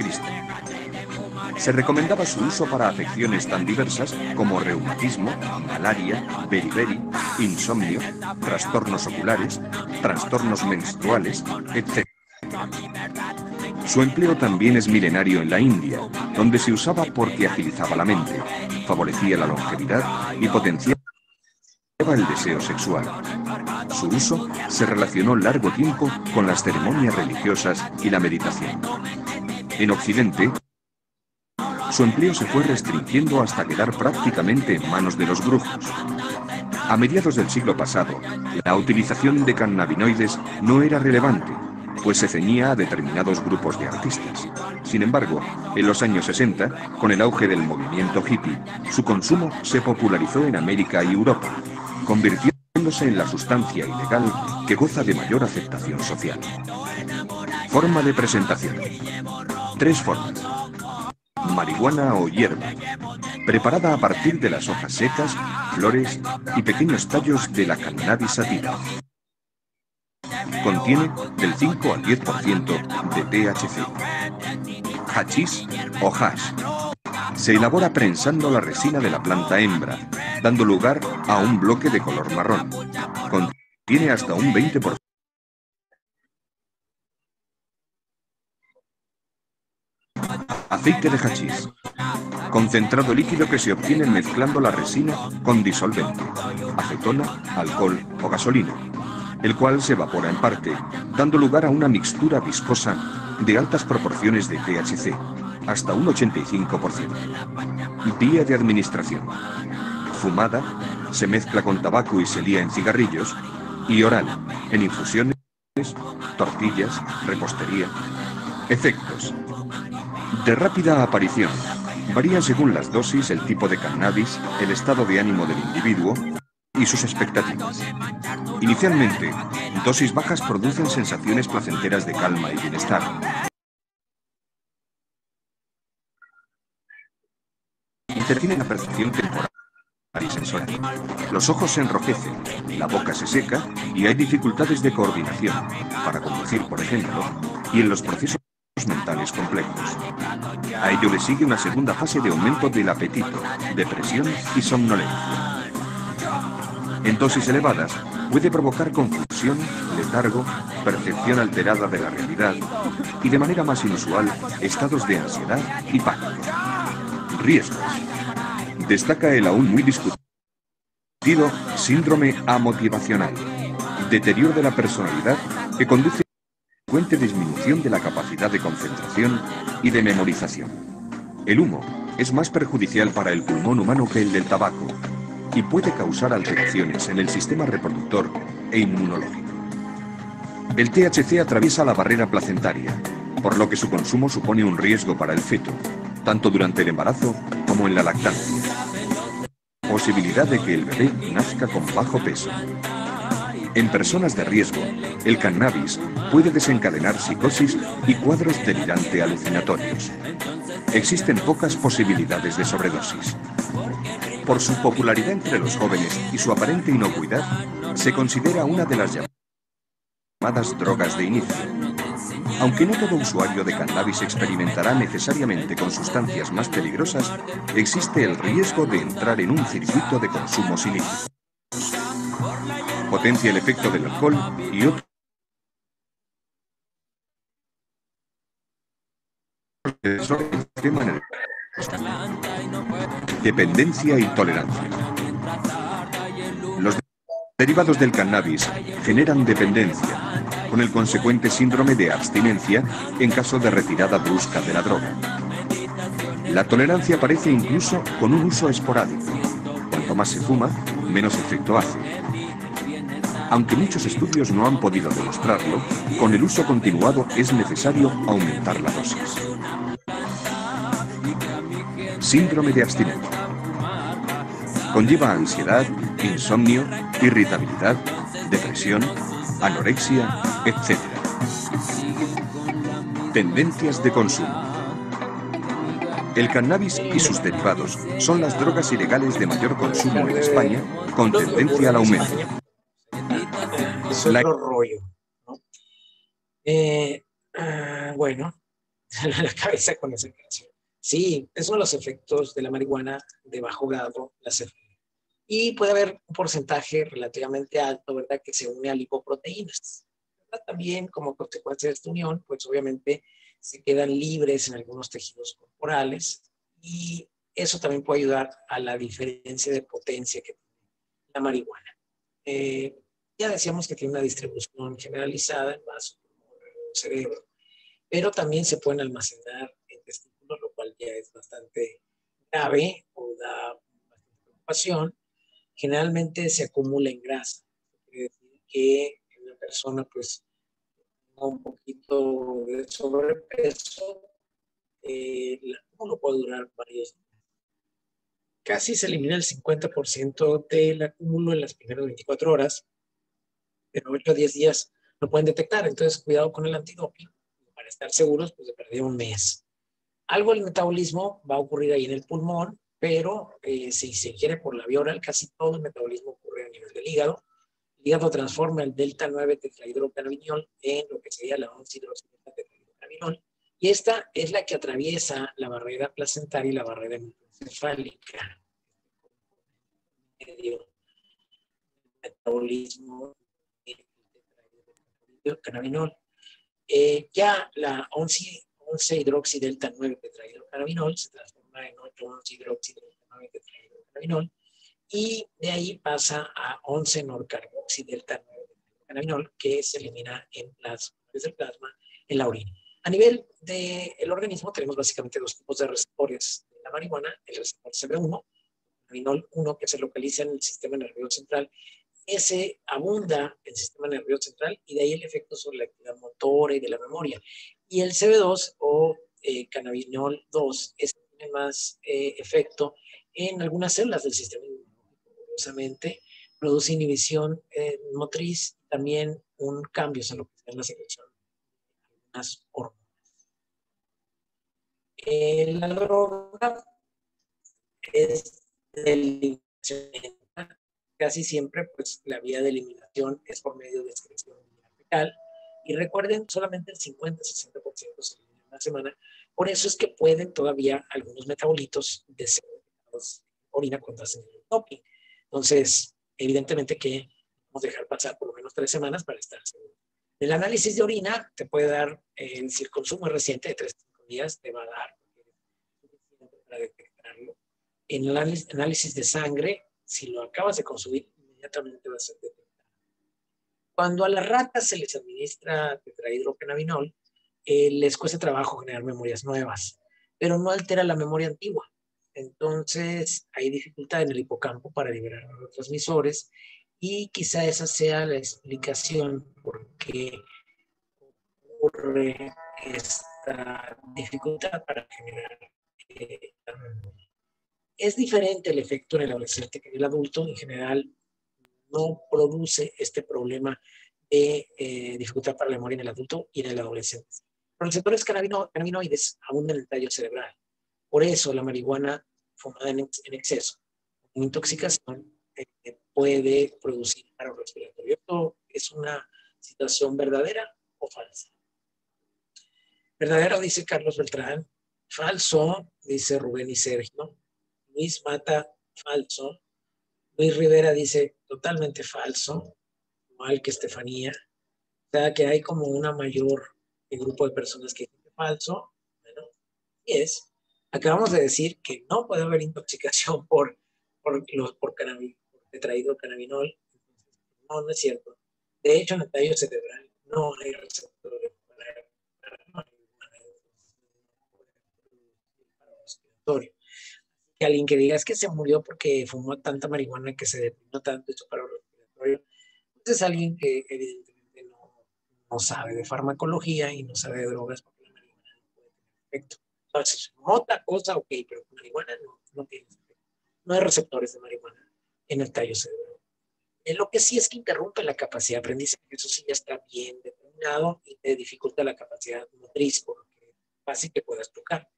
Se recomendaba su uso para afecciones tan diversas como reumatismo, malaria, beriberi, insomnio, trastornos oculares, trastornos menstruales, etc. Su empleo también es milenario en la India, donde se usaba porque agilizaba la mente, favorecía la longevidad y potenciaba el deseo sexual. Su uso se relacionó largo tiempo con las ceremonias religiosas y la meditación. En Occidente, su empleo se fue restringiendo hasta quedar prácticamente en manos de los brujos. A mediados del siglo pasado, la utilización de cannabinoides no era relevante, pues se ceñía a determinados grupos de artistas. Sin embargo, en los años 60, con el auge del movimiento hippie, su consumo se popularizó en América y Europa, convirtiéndose en la sustancia ilegal que goza de mayor aceptación social. Forma de presentación. 3 formas. Marihuana o hierba, preparada a partir de las hojas secas, flores y pequeños tallos de la cannabis sativa. Contiene del 5 al 10% de THC. Hachís o hash. Se elabora prensando la resina de la planta hembra, dando lugar a un bloque de color marrón. Contiene hasta un 20%. Aceite de hachís. Concentrado líquido que se obtiene mezclando la resina con disolvente, acetona, alcohol o gasolina, el cual se evapora en parte, dando lugar a una mixtura viscosa de altas proporciones de THC, hasta un 85%. Vía de administración. Fumada, se mezcla con tabaco y se lía en cigarrillos, y oral, en infusiones, tortillas, repostería. Efectos. De rápida aparición. Varían según las dosis, el tipo de cannabis, el estado de ánimo del individuo y sus expectativas. Inicialmente, dosis bajas producen sensaciones placenteras de calma y bienestar. Interviene la percepción temporal y sensorial. Los ojos se enrojecen, la boca se seca y hay dificultades de coordinación, para conducir, por ejemplo, y en los procesos mentales complejos. A ello le sigue una segunda fase de aumento del apetito, depresión y somnolencia. En dosis elevadas puede provocar confusión, letargo, percepción alterada de la realidad y, de manera más inusual, estados de ansiedad y pánico. Riesgos. Destaca el aún muy discutido síndrome amotivacional, deterioro de la personalidad que conduce a una frecuente disminución de la capacidad de concentración y de memorización. El humo es más perjudicial para el pulmón humano que el del tabaco y puede causar alteraciones en el sistema reproductor e inmunológico. El THC atraviesa la barrera placentaria, por lo que su consumo supone un riesgo para el feto, tanto durante el embarazo como en la lactancia. Posibilidad de que el bebé nazca con bajo peso. En personas de riesgo, el cannabis puede desencadenar psicosis y cuadros delirante alucinatorios. Existen pocas posibilidades de sobredosis. Por su popularidad entre los jóvenes y su aparente inocuidad, se considera una de las llamadas drogas de inicio. Aunque no todo usuario de cannabis experimentará necesariamente con sustancias más peligrosas, existe el riesgo de entrar en un circuito de consumos ilícitos. Potencia el efecto del alcohol y otros sistema nervioso. Dependencia y tolerancia. Los derivados del cannabis generan dependencia, con el consecuente síndrome de abstinencia en caso de retirada brusca de la droga. La tolerancia aparece incluso con un uso esporádico. Cuanto más se fuma, menos efecto hace. Aunque muchos estudios no han podido demostrarlo, con el uso continuado es necesario aumentar la dosis. Síndrome de abstinencia. Conlleva ansiedad, insomnio, irritabilidad, depresión, anorexia, etc. Tendencias de consumo. El cannabis y sus derivados son las drogas ilegales de mayor consumo en España, con tendencia al aumento. Es otro rollo, ¿no? Bueno, la cabeza con esa canción. Sí, es uno de los efectos de la marihuana de bajo grado, la CFD. Y puede haber un porcentaje relativamente alto, ¿verdad?, que se une a lipoproteínas. ¿Verdad? También, como consecuencia de esta unión, pues obviamente se quedan libres en algunos tejidos corporales y eso también puede ayudar a la diferencia de potencia que tiene la marihuana. Ya decíamos que tiene una distribución generalizada en vaso, cerebro, pero también se pueden almacenar en testículos, lo cual ya es bastante grave o da bastante preocupación. Generalmente se acumula en grasa. Quiere decir que una persona, pues, con un poquito de sobrepeso, el acúmulo puede durar varios días. Casi se elimina el 50% del acúmulo en las primeras 24 horas, pero 8 a 10 días lo pueden detectar. Entonces, cuidado con el antidoping para estar seguros, pues, de perder un mes. Algo del metabolismo va a ocurrir ahí en el pulmón, pero si se ingiere por la vía oral, casi todo el metabolismo ocurre a nivel del hígado. El hígado transforma el delta 9 tetrahidrocannabinol en lo que sería la 11-hidroxidelta tetrahidrocannabinol, y esta es la que atraviesa la barrera placentaria y la barrera hematoencefálica. Medio metabolismo del tetrahidrocannabinol. Ya la 11-hidroxidelta 9 tetrahidrocannabinol se transforma en 8-11-hidroxidelta 9 tetrahidrocannabinol y de ahí pasa a 11-norcarboxidelta 9 tetrahidrocannabinol, que se elimina en plasma, desde el plasma en la orina. A nivel del organismo tenemos básicamente dos tipos de receptores de la marihuana: el receptor CB1, cannabinol 1, que se localiza en el sistema nervioso central. Ese abunda en el sistema nervioso central y de ahí el efecto sobre la actividad motora y de la memoria. Y el CB2 o cannabinol 2 tiene más efecto en algunas células del sistema inmunológico. Curiosamente, produce inhibición motriz y también un cambio en lo que es la secreción de algunas hormonas. La droga es de eliminación. Casi siempre, pues, la vía de eliminación es por medio de excreción fecal. Y recuerden, solamente el 50-60% se elimina una semana. Por eso es que pueden todavía algunos metabolitos de ser orina cuando hacen el doping. Entonces, evidentemente que vamos a dejar pasar por lo menos 3 semanas para estar seguros. El análisis de orina te puede dar, si el consumo es reciente de 3 a 5 días, te va a dar para detectarlo. En el análisis de sangre, si lo acabas de consumir, inmediatamente va a ser detectado. Cuando a las ratas se les administra tetrahidrocannabinol, les cuesta trabajo generar memorias nuevas, pero no altera la memoria antigua. Entonces, hay dificultad en el hipocampo para liberar neurotransmisores y quizá esa sea la explicación por qué ocurre esta dificultad para generar la memoria. Es diferente el efecto en el adolescente que en el adulto. En general, no produce este problema de dificultad para la memoria en el adulto y en el adolescente. Los receptores cannabinoides abundan en el tallo cerebral. Por eso la marihuana fumada en exceso, en intoxicación, puede producir paro respiratorio. ¿Esto es una situación verdadera o falsa? Verdadero, dice Carlos Beltrán. Falso, dice Rubén y Sergio. Luis Mata, falso. Luis Rivera dice totalmente falso, igual que Estefanía. O sea que hay como una mayor grupo de personas que dicen falso. Bueno, y es. Acabamos de decir que no puede haber intoxicación por tetrahidrocannabinol. No, no es cierto. De hecho, en el tallo cerebral no hay receptores para respiratorio. Que alguien que diga es que se murió porque fumó tanta marihuana que se deprimió tanto y su paro respiratorio, pues es alguien que evidentemente no sabe de farmacología y no sabe de drogas porque la marihuana no puede tener efecto. Entonces, otra cosa, ok, pero marihuana no tiene efecto. No hay receptores de marihuana en el tallo cerebral. Lo que sí es que interrumpe la capacidad de aprendizaje, eso sí ya está bien determinado y te dificulta la capacidad motriz, porque es fácil que puedas tocar.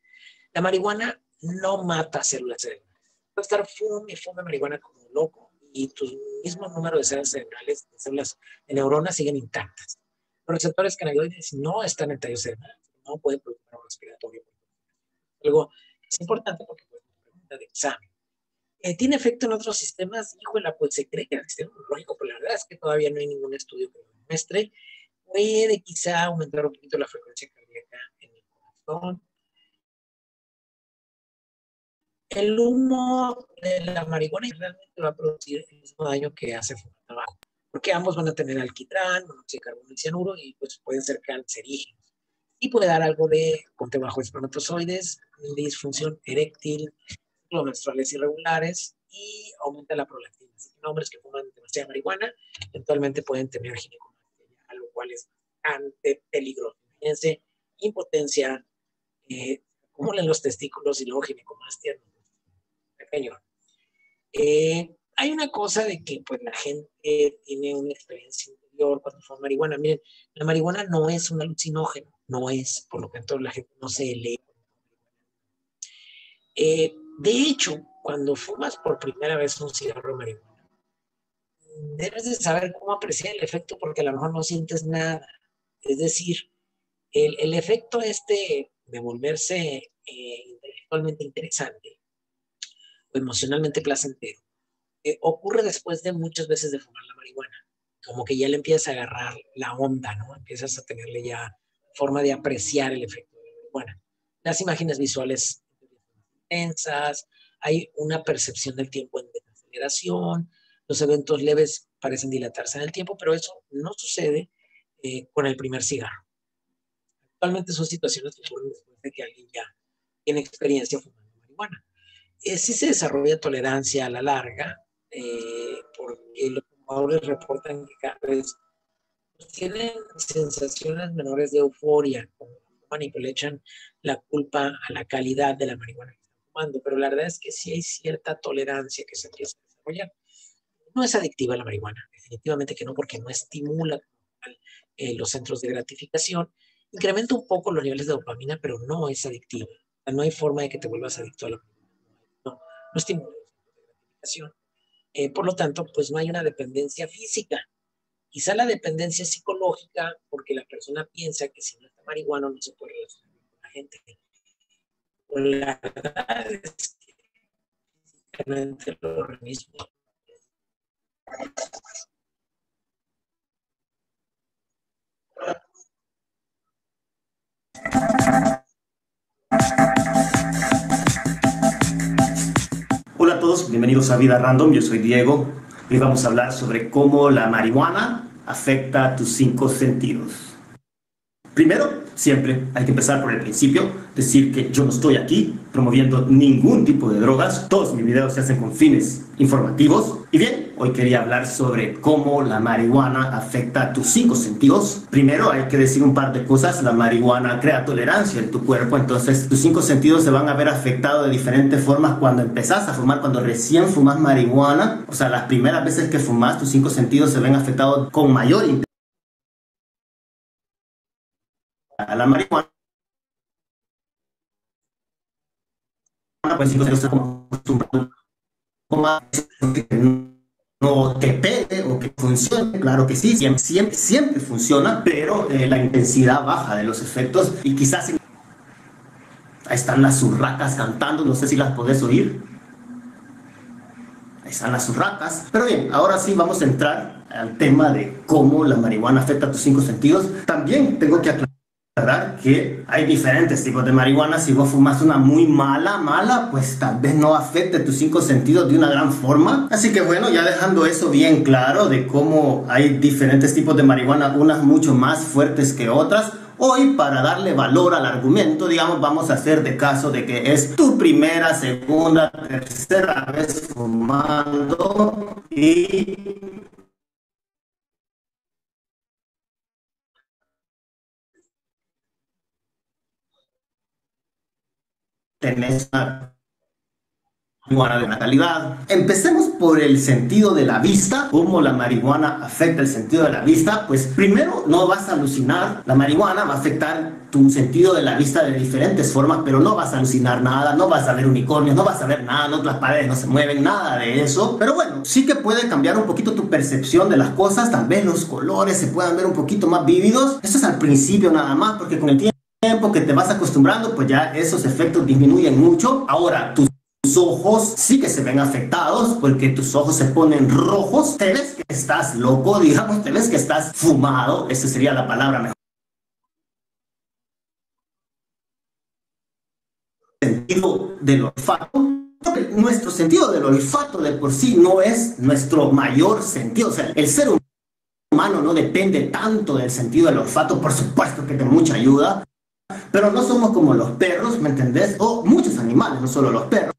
La marihuana no mata células cerebrales. Puedes estar fume marihuana como loco y tu mismo número de células cerebrales, de células de neuronas siguen intactas. Los receptores cannabinoides no están en el tallo cerebral, no pueden producir un respiratorio. Algo que es importante porque pues, es una pregunta de examen. ¿Tiene efecto en otros sistemas? Híjole, pues se cree que en el sistema neurológico, pero la verdad es que todavía no hay ningún estudio que lo demuestre. Puede quizá aumentar un poquito la frecuencia cardíaca en el corazón. El humo de la marihuana realmente va a producir el mismo daño que hace fumar tabaco, porque ambos van a tener alquitrán, monóxido de carbono y cianuro y pues pueden ser cancerígenos. Y puede dar algo de ponte bajo espermatozoides, disfunción eréctil, ciclos menstruales irregulares y aumenta la prolactina. Así que hombres que fuman demasiada marihuana eventualmente pueden tener ginecomastia, lo cual es bastante peligroso. Fíjense, impotencia, acumulan los testículos y luego ginecomastia. Pequeño. Hay una cosa de que pues la gente tiene una experiencia interior cuando fuma marihuana. Miren, la marihuana no es un alucinógeno, no es, por lo tanto la gente no se lee. De hecho, cuando fumas por primera vez un cigarro de marihuana, debes de saber cómo apreciar el efecto porque a lo mejor no sientes nada. Es decir, el efecto de volverse intelectualmente interesante o emocionalmente placentero ocurre después de muchas veces de fumar la marihuana. Como que ya le empiezas a agarrar la onda, ¿no? Empiezas a tenerle ya forma de apreciar el efecto de la marihuana. Las imágenes visuales intensas, hay una percepción del tiempo en desaceleración, los eventos leves parecen dilatarse en el tiempo, pero eso no sucede con el primer cigarro. Actualmente son situaciones que ocurren después de que alguien ya tiene experiencia fumando marihuana. Sí se desarrolla tolerancia a la larga, porque los fumadores reportan que cada vez tienen sensaciones menores de euforia, como fuman y le echan la culpa a la calidad de la marihuana que están fumando, pero la verdad es que sí hay cierta tolerancia que se empieza a desarrollar. No es adictiva la marihuana, definitivamente que no, porque no estimula los centros de gratificación, incrementa un poco los niveles de dopamina, pero no es adictiva. O sea, no hay forma de que te vuelvas adicto a la marihuana. No estimula los centros de gratificación. Por lo tanto, pues no hay una dependencia física. Quizá la dependencia es psicológica, porque la persona piensa que si no está marihuana no se puede relacionar con la gente. La verdad es que realmente lo mismo. Hola a todos, bienvenidos a Vida Random, yo soy Diego. Hoy vamos a hablar sobre cómo la marihuana afecta tus 5 sentidos. Primero, siempre hay que empezar por el principio, decir que yo no estoy aquí promoviendo ningún tipo de drogas, todos mis videos se hacen con fines informativos. Y bien, hoy quería hablar sobre cómo la marihuana afecta tus 5 sentidos. Primero hay que decir un par de cosas. La marihuana crea tolerancia en tu cuerpo, entonces tus 5 sentidos se van a ver afectados de diferentes formas cuando empezás a fumar, cuando recién fumas marihuana. O sea, las primeras veces que fumas, tus 5 sentidos se ven afectados con mayor intensidad. A la marihuana, pues 5 sentidos como no te pegue o que funcione, claro que sí, siempre funciona, pero la intensidad baja de los efectos y quizás ahí están las urracas cantando, no sé si las podés oír. Ahí están las urracas. Pero bien, ahora sí vamos a entrar al tema de cómo la marihuana afecta a tus 5 sentidos. También tengo que aclarar que hay diferentes tipos de marihuana. Si vos fumas una muy mala, pues tal vez no afecte tus 5 sentidos de una gran forma. Así que bueno, ya dejando eso bien claro de cómo hay diferentes tipos de marihuana, unas mucho más fuertes que otras, hoy para darle valor al argumento, digamos, vamos a hacer de caso de que es tu primera, segunda, tercera vez fumando y tenés una marihuana de buena calidad. Empecemos por el sentido de la vista. ¿Cómo la marihuana afecta el sentido de la vista? Pues primero, no vas a alucinar. La marihuana va a afectar tu sentido de la vista de diferentes formas, pero no vas a alucinar nada, no vas a ver unicornios, no vas a ver nada, no, las paredes no se mueven, nada de eso. Pero bueno, sí que puede cambiar un poquito tu percepción de las cosas. Tal vez los colores se puedan ver un poquito más vívidos. Eso es al principio nada más, porque con el tiempo que te vas acostumbrando, pues ya esos efectos disminuyen mucho. Ahora, tus ojos sí que se ven afectados porque tus ojos se ponen rojos. Te ves que estás loco, digamos, te ves que estás fumado. Esa sería la palabra mejor. Sentido del olfato. Nuestro sentido del olfato de por sí no es nuestro mayor sentido. O sea, el ser humano no depende tanto del sentido del olfato. Por supuesto que te mucha ayuda, pero no somos como los perros, ¿me entendés? O muchos animales, no solo los perros,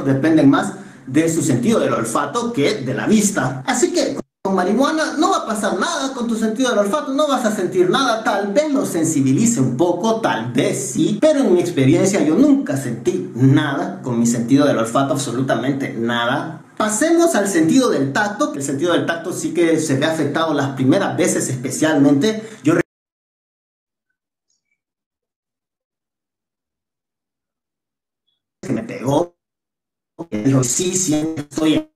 dependen más de su sentido del olfato que de la vista. Así que con marihuana no va a pasar nada con tu sentido del olfato, no vas a sentir nada. Tal vez lo sensibilice un poco, tal vez sí, pero en mi experiencia yo nunca sentí nada con mi sentido del olfato, absolutamente nada. Pasemos al sentido del tacto, que el sentido del tacto sí que se ve afectado las primeras veces especialmente. Yo que me pegó, dijo, sí, estoy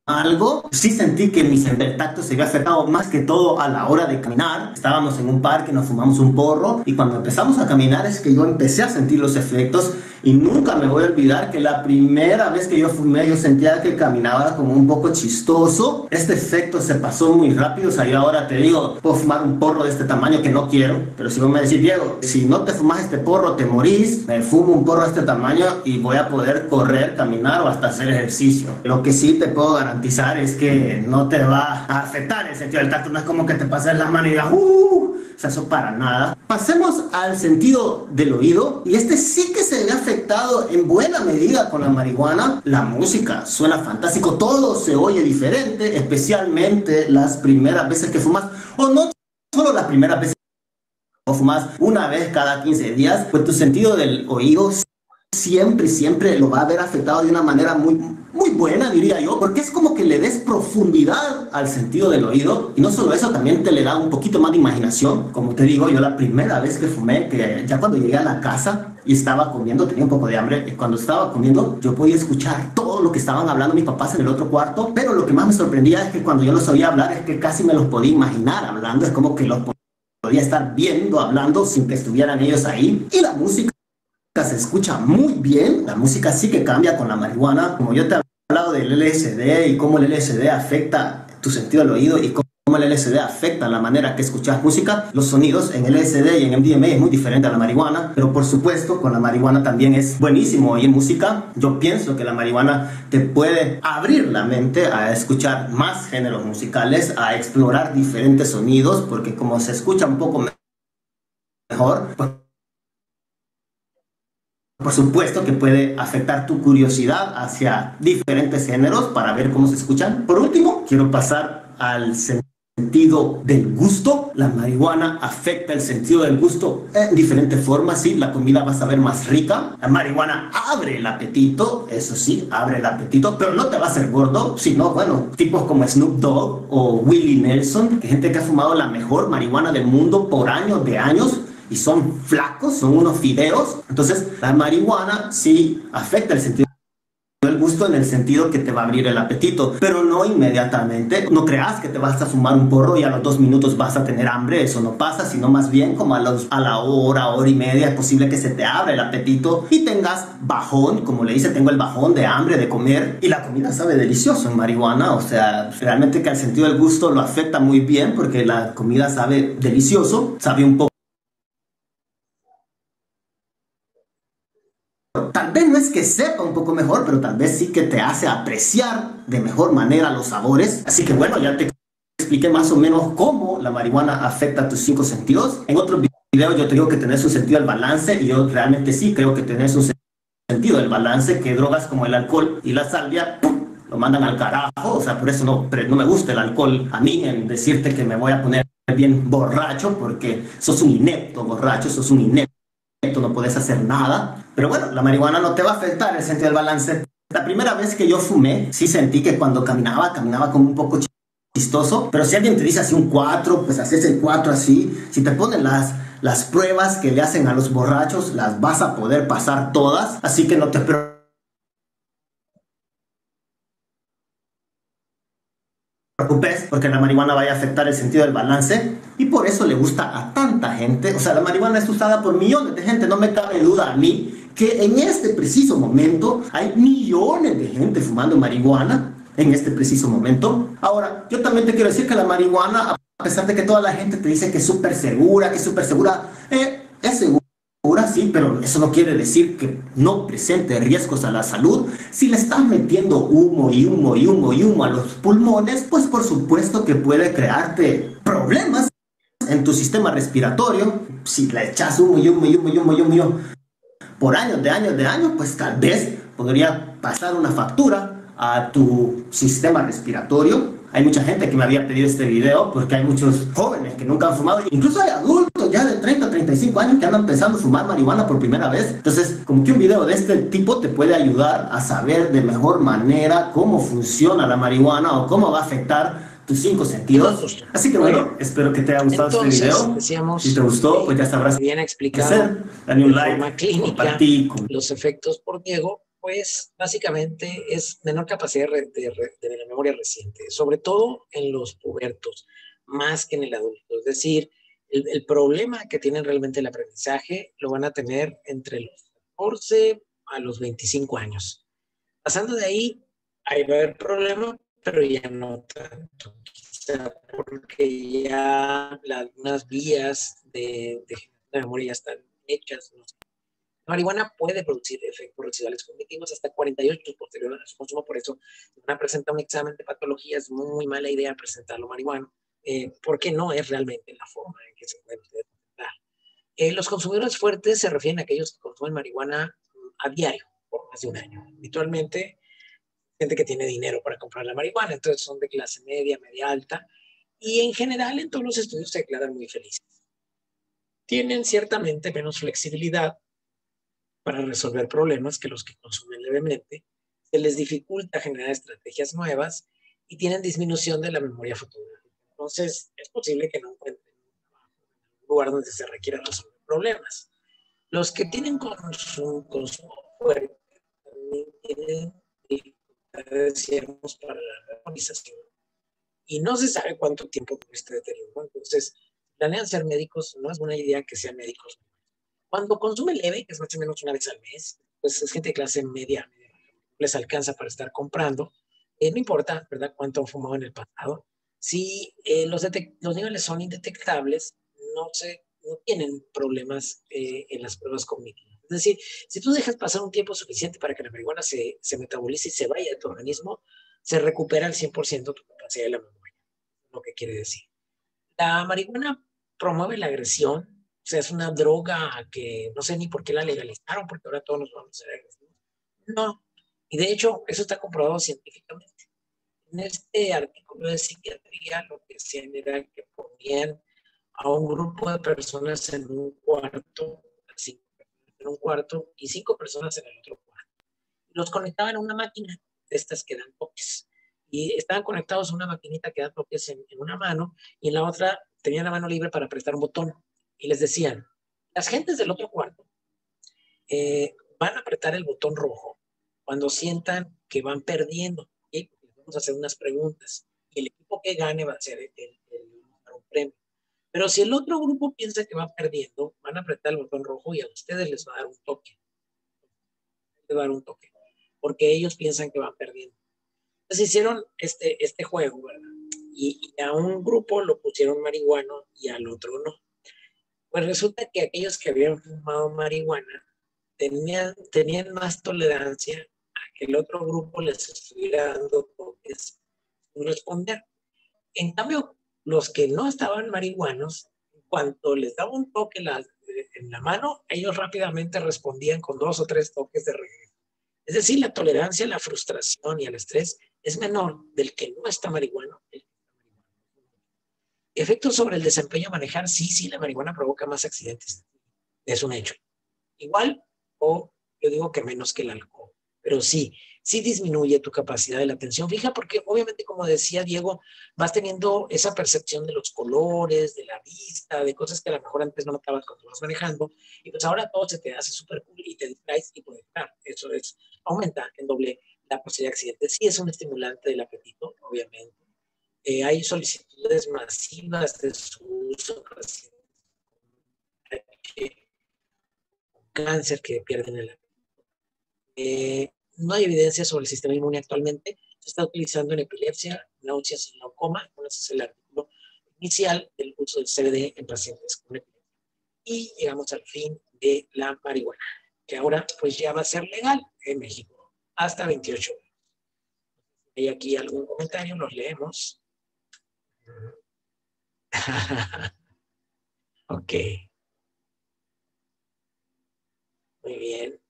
algo. Sí sentí que mi sentido del tacto se había afectado más que todo a la hora de caminar. Estábamos en un parque, nos fumamos un porro y cuando empezamos a caminar es que yo empecé a sentir los efectos. Y nunca me voy a olvidar que la primera vez que yo fumé, yo sentía que caminaba como un poco chistoso. Este efecto se pasó muy rápido. O sea, yo ahora te digo, puedo fumar un porro de este tamaño que no quiero. Pero si vos me decís, Diego, si no te fumas este porro, te morís. Me fumo un porro de este tamaño y voy a poder correr, caminar o hasta hacer ejercicio. Lo que sí te puedo garantizar es que no te va a afectar el sentido del tacto. No es como que te pases las manos y digas, o sea, eso para nada. Pasemos al sentido del oído. Y este sí que se ve afectado en buena medida con la marihuana. La música suena fantástico, todo se oye diferente, especialmente las primeras veces que fumas, o no solo las primeras veces que fumas, una vez cada 15 días, pues tu sentido del oído siempre lo va a ver afectado de una manera muy buena, diría yo, porque es como que le des profundidad al sentido del oído. Y no solo eso, también te le da un poquito más de imaginación. Como te digo, yo la primera vez que fumé, que ya cuando llegué a la casa y estaba comiendo, tenía un poco de hambre, y cuando estaba comiendo yo podía escuchar todo lo que estaban hablando mis papás en el otro cuarto, pero lo que más me sorprendía es que cuando yo los oía hablar es que casi me los podía imaginar hablando. Es como que los podía estar viendo, hablando sin que estuvieran ellos ahí. Y la música se escucha muy bien, la música sí que cambia con la marihuana, como yo te he hablado del LSD y cómo el LSD afecta tu sentido del oído y cómo el LSD afecta la manera que escuchas música, los sonidos en LSD y en MDMA es muy diferente a la marihuana, pero por supuesto con la marihuana también es buenísimo oír música. Yo pienso que la marihuana te puede abrir la mente a escuchar más géneros musicales, a explorar diferentes sonidos, porque como se escucha un poco mejor, pues por supuesto que puede afectar tu curiosidad hacia diferentes géneros para ver cómo se escuchan. Por último, quiero pasar al sentido del gusto. La marihuana afecta el sentido del gusto en diferentes formas. Sí, la comida va a saber más rica. La marihuana abre el apetito, eso sí, abre el apetito, pero no te va a hacer gordo, sino, bueno, tipos como Snoop Dogg o Willie Nelson, que gente que ha fumado la mejor marihuana del mundo por años de años, y son flacos, son unos fideos. Entonces, la marihuana sí afecta el sentido del gusto en el sentido que te va a abrir el apetito, pero no inmediatamente. No creas que te vas a fumar un porro y a los 2 minutos vas a tener hambre, eso no pasa, sino más bien como a la hora y media es posible que se te abra el apetito y tengas bajón, como le dice, tengo el bajón de hambre de comer, y la comida sabe delicioso en marihuana. O sea, realmente que el sentido del gusto lo afecta muy bien porque la comida sabe delicioso, sabe un poco. Tal vez no es que sepa un poco mejor, pero tal vez sí que te hace apreciar de mejor manera los sabores. Así que bueno, ya te expliqué más o menos cómo la marihuana afecta tus 5 sentidos. En otro video yo te digo que tenés un sentido del balance, y yo realmente sí creo que tenés un sentido del balance, que drogas como el alcohol y la salvia ¡pum!, lo mandan al carajo. O sea, por eso no me gusta el alcohol a mí, en decirte que me voy a poner bien borracho, porque sos un inepto borracho, sos un inepto, no puedes hacer nada. Pero bueno, la marihuana no te va a afectar el sentido del balance. La primera vez que yo fumé, sí sentí que cuando caminaba como un poco chistoso, pero si alguien te dice así un 4, pues haces el 4 así. Si te ponen las pruebas que le hacen a los borrachos, las vas a poder pasar todas, así que no te preocupes porque la marihuana vaya a afectar el sentido del balance, y por eso le gusta a tanta gente. O sea, la marihuana es usada por millones de gente, no me cabe duda a mí que en este preciso momento hay millones de gente fumando marihuana en este preciso momento. Ahora, yo también te quiero decir que la marihuana, a pesar de que toda la gente te dice que es súper segura, es segura, sí, pero eso no quiere decir que no presente riesgos a la salud. Si le estás metiendo humo y humo y humo y humo a los pulmones, pues por supuesto que puede crearte problemas en tu sistema respiratorio. Si le echas humo y humo y humo y humo y humo por años de años, pues tal vez podría pasar una factura a tu sistema respiratorio. Hay mucha gente que me había pedido este video porque hay muchos jóvenes que nunca han fumado, incluso hay adultos ya de 30 a 35 años que andan pensando en fumar marihuana por primera vez. Entonces, como que un video de este tipo te puede ayudar a saber de mejor manera cómo funciona la marihuana o cómo va a afectar tus 5 sentidos. Así que bueno, espero que te haya gustado este video. Decíamos, si te gustó, pues ya sabrás bien explicado dale un de like, forma clínica compartí. los efectos por Diego. Pues básicamente es menor capacidad de la memoria reciente, sobre todo en los pubertos, más que en el adulto. Es decir, el problema que tienen realmente el aprendizaje lo van a tener entre los 14 a los 25 años. Pasando de ahí va a haber problema, pero ya no tanto, quizá porque ya algunas vías de memoria ya están hechas, ¿no? La marihuana puede producir efectos residuales cognitivos hasta 48 posterior a su consumo. Por eso, si van a presentar un examen de patología, es muy mala idea presentarlo marihuana, porque no es realmente la forma en que se puede presentar. Los consumidores fuertes se refieren a aquellos que consumen marihuana a diario por más de un año. Habitualmente, gente que tiene dinero para comprar la marihuana, entonces son de clase media, media alta, y en general en todos los estudios se declaran muy felices. Tienen ciertamente menos flexibilidad para resolver problemas que los que consumen levemente, se les dificulta generar estrategias nuevas y tienen disminución de la memoria fotográfica. Entonces, es posible que no encuentren un lugar donde se requiera resolver problemas. Los que tienen consumo fuerte también tienen dificultades, decíamos, para la memorización. Y no se sabe cuánto tiempo dura este deterioro. Entonces, planean ser médicos, no es buena idea que sean médicos. Cuando consume leve, que es más o menos una vez al mes, pues es gente de clase media, les alcanza para estar comprando. No importa, ¿verdad?, cuánto han fumado en el pasado. Si los niveles son indetectables, no tienen problemas en las pruebas cognitivas. Es decir, si tú dejas pasar un tiempo suficiente para que la marihuana se metabolice y se vaya de tu organismo, se recupera al 100% tu capacidad de la memoria, lo que quiere decir. La marihuana promueve la agresión, o sea, es una droga que no sé ni por qué la legalizaron, porque ahora todos nos vamos a ser agresivos. No, y de hecho, eso está comprobado científicamente. En este artículo de psiquiatría, lo que hacían era que ponían a un grupo de personas en un cuarto, así, en un cuarto, y 5 personas en el otro cuarto. Los conectaban a una máquina de estas que dan toques. Y estaban conectados a una maquinita que da toques en una mano, y en la otra tenían la mano libre para apretar un botón. Y les decían, las gentes del otro cuarto van a apretar el botón rojo cuando sientan que van perdiendo. ¿Okay? Les vamos a hacer unas preguntas. Y el equipo que gane va a ser un premio. Pero si el otro grupo piensa que va perdiendo, van a apretar el botón rojo y a ustedes les va a dar un toque. Les va a dar un toque. Porque ellos piensan que van perdiendo. Entonces hicieron este juego, ¿verdad? Y a un grupo lo pusieron marihuano y al otro no. Pues resulta que aquellos que habían fumado marihuana tenían más tolerancia a que el otro grupo les estuviera dando toques sin responder. En cambio, los que no estaban marihuanos, en cuanto les daba un toque en la mano, ellos rápidamente respondían con 2 o 3 toques de regreso. Es decir, la tolerancia a la frustración y al estrés es menor del que no está marihuano. Efectos sobre el desempeño a manejar, sí, la marihuana provoca más accidentes. Es un hecho. Igual, o yo digo que menos que el alcohol, pero sí disminuye tu capacidad de la atención fija, porque obviamente, como decía Diego, vas teniendo esa percepción de los colores, de la vista, de cosas que a lo mejor antes no notabas cuando vas manejando, y pues ahora todo se te hace súper cool y te distraes y puedes estar. Eso aumenta en doble la posibilidad de accidentes. Sí es un estimulante del apetito, obviamente. Hay solicitudes masivas de su uso para cáncer que pierden el no hay evidencia sobre el sistema inmune actualmente. Se está utilizando en epilepsia, náuseas y glaucoma. Bueno, ese es el artículo inicial del uso del CBD en pacientes con epilepsia. Y llegamos al fin de la marihuana, que ahora pues ya va a ser legal en México hasta 28 horas. Hay aquí algún comentario, los leemos. Ok. Muy bien.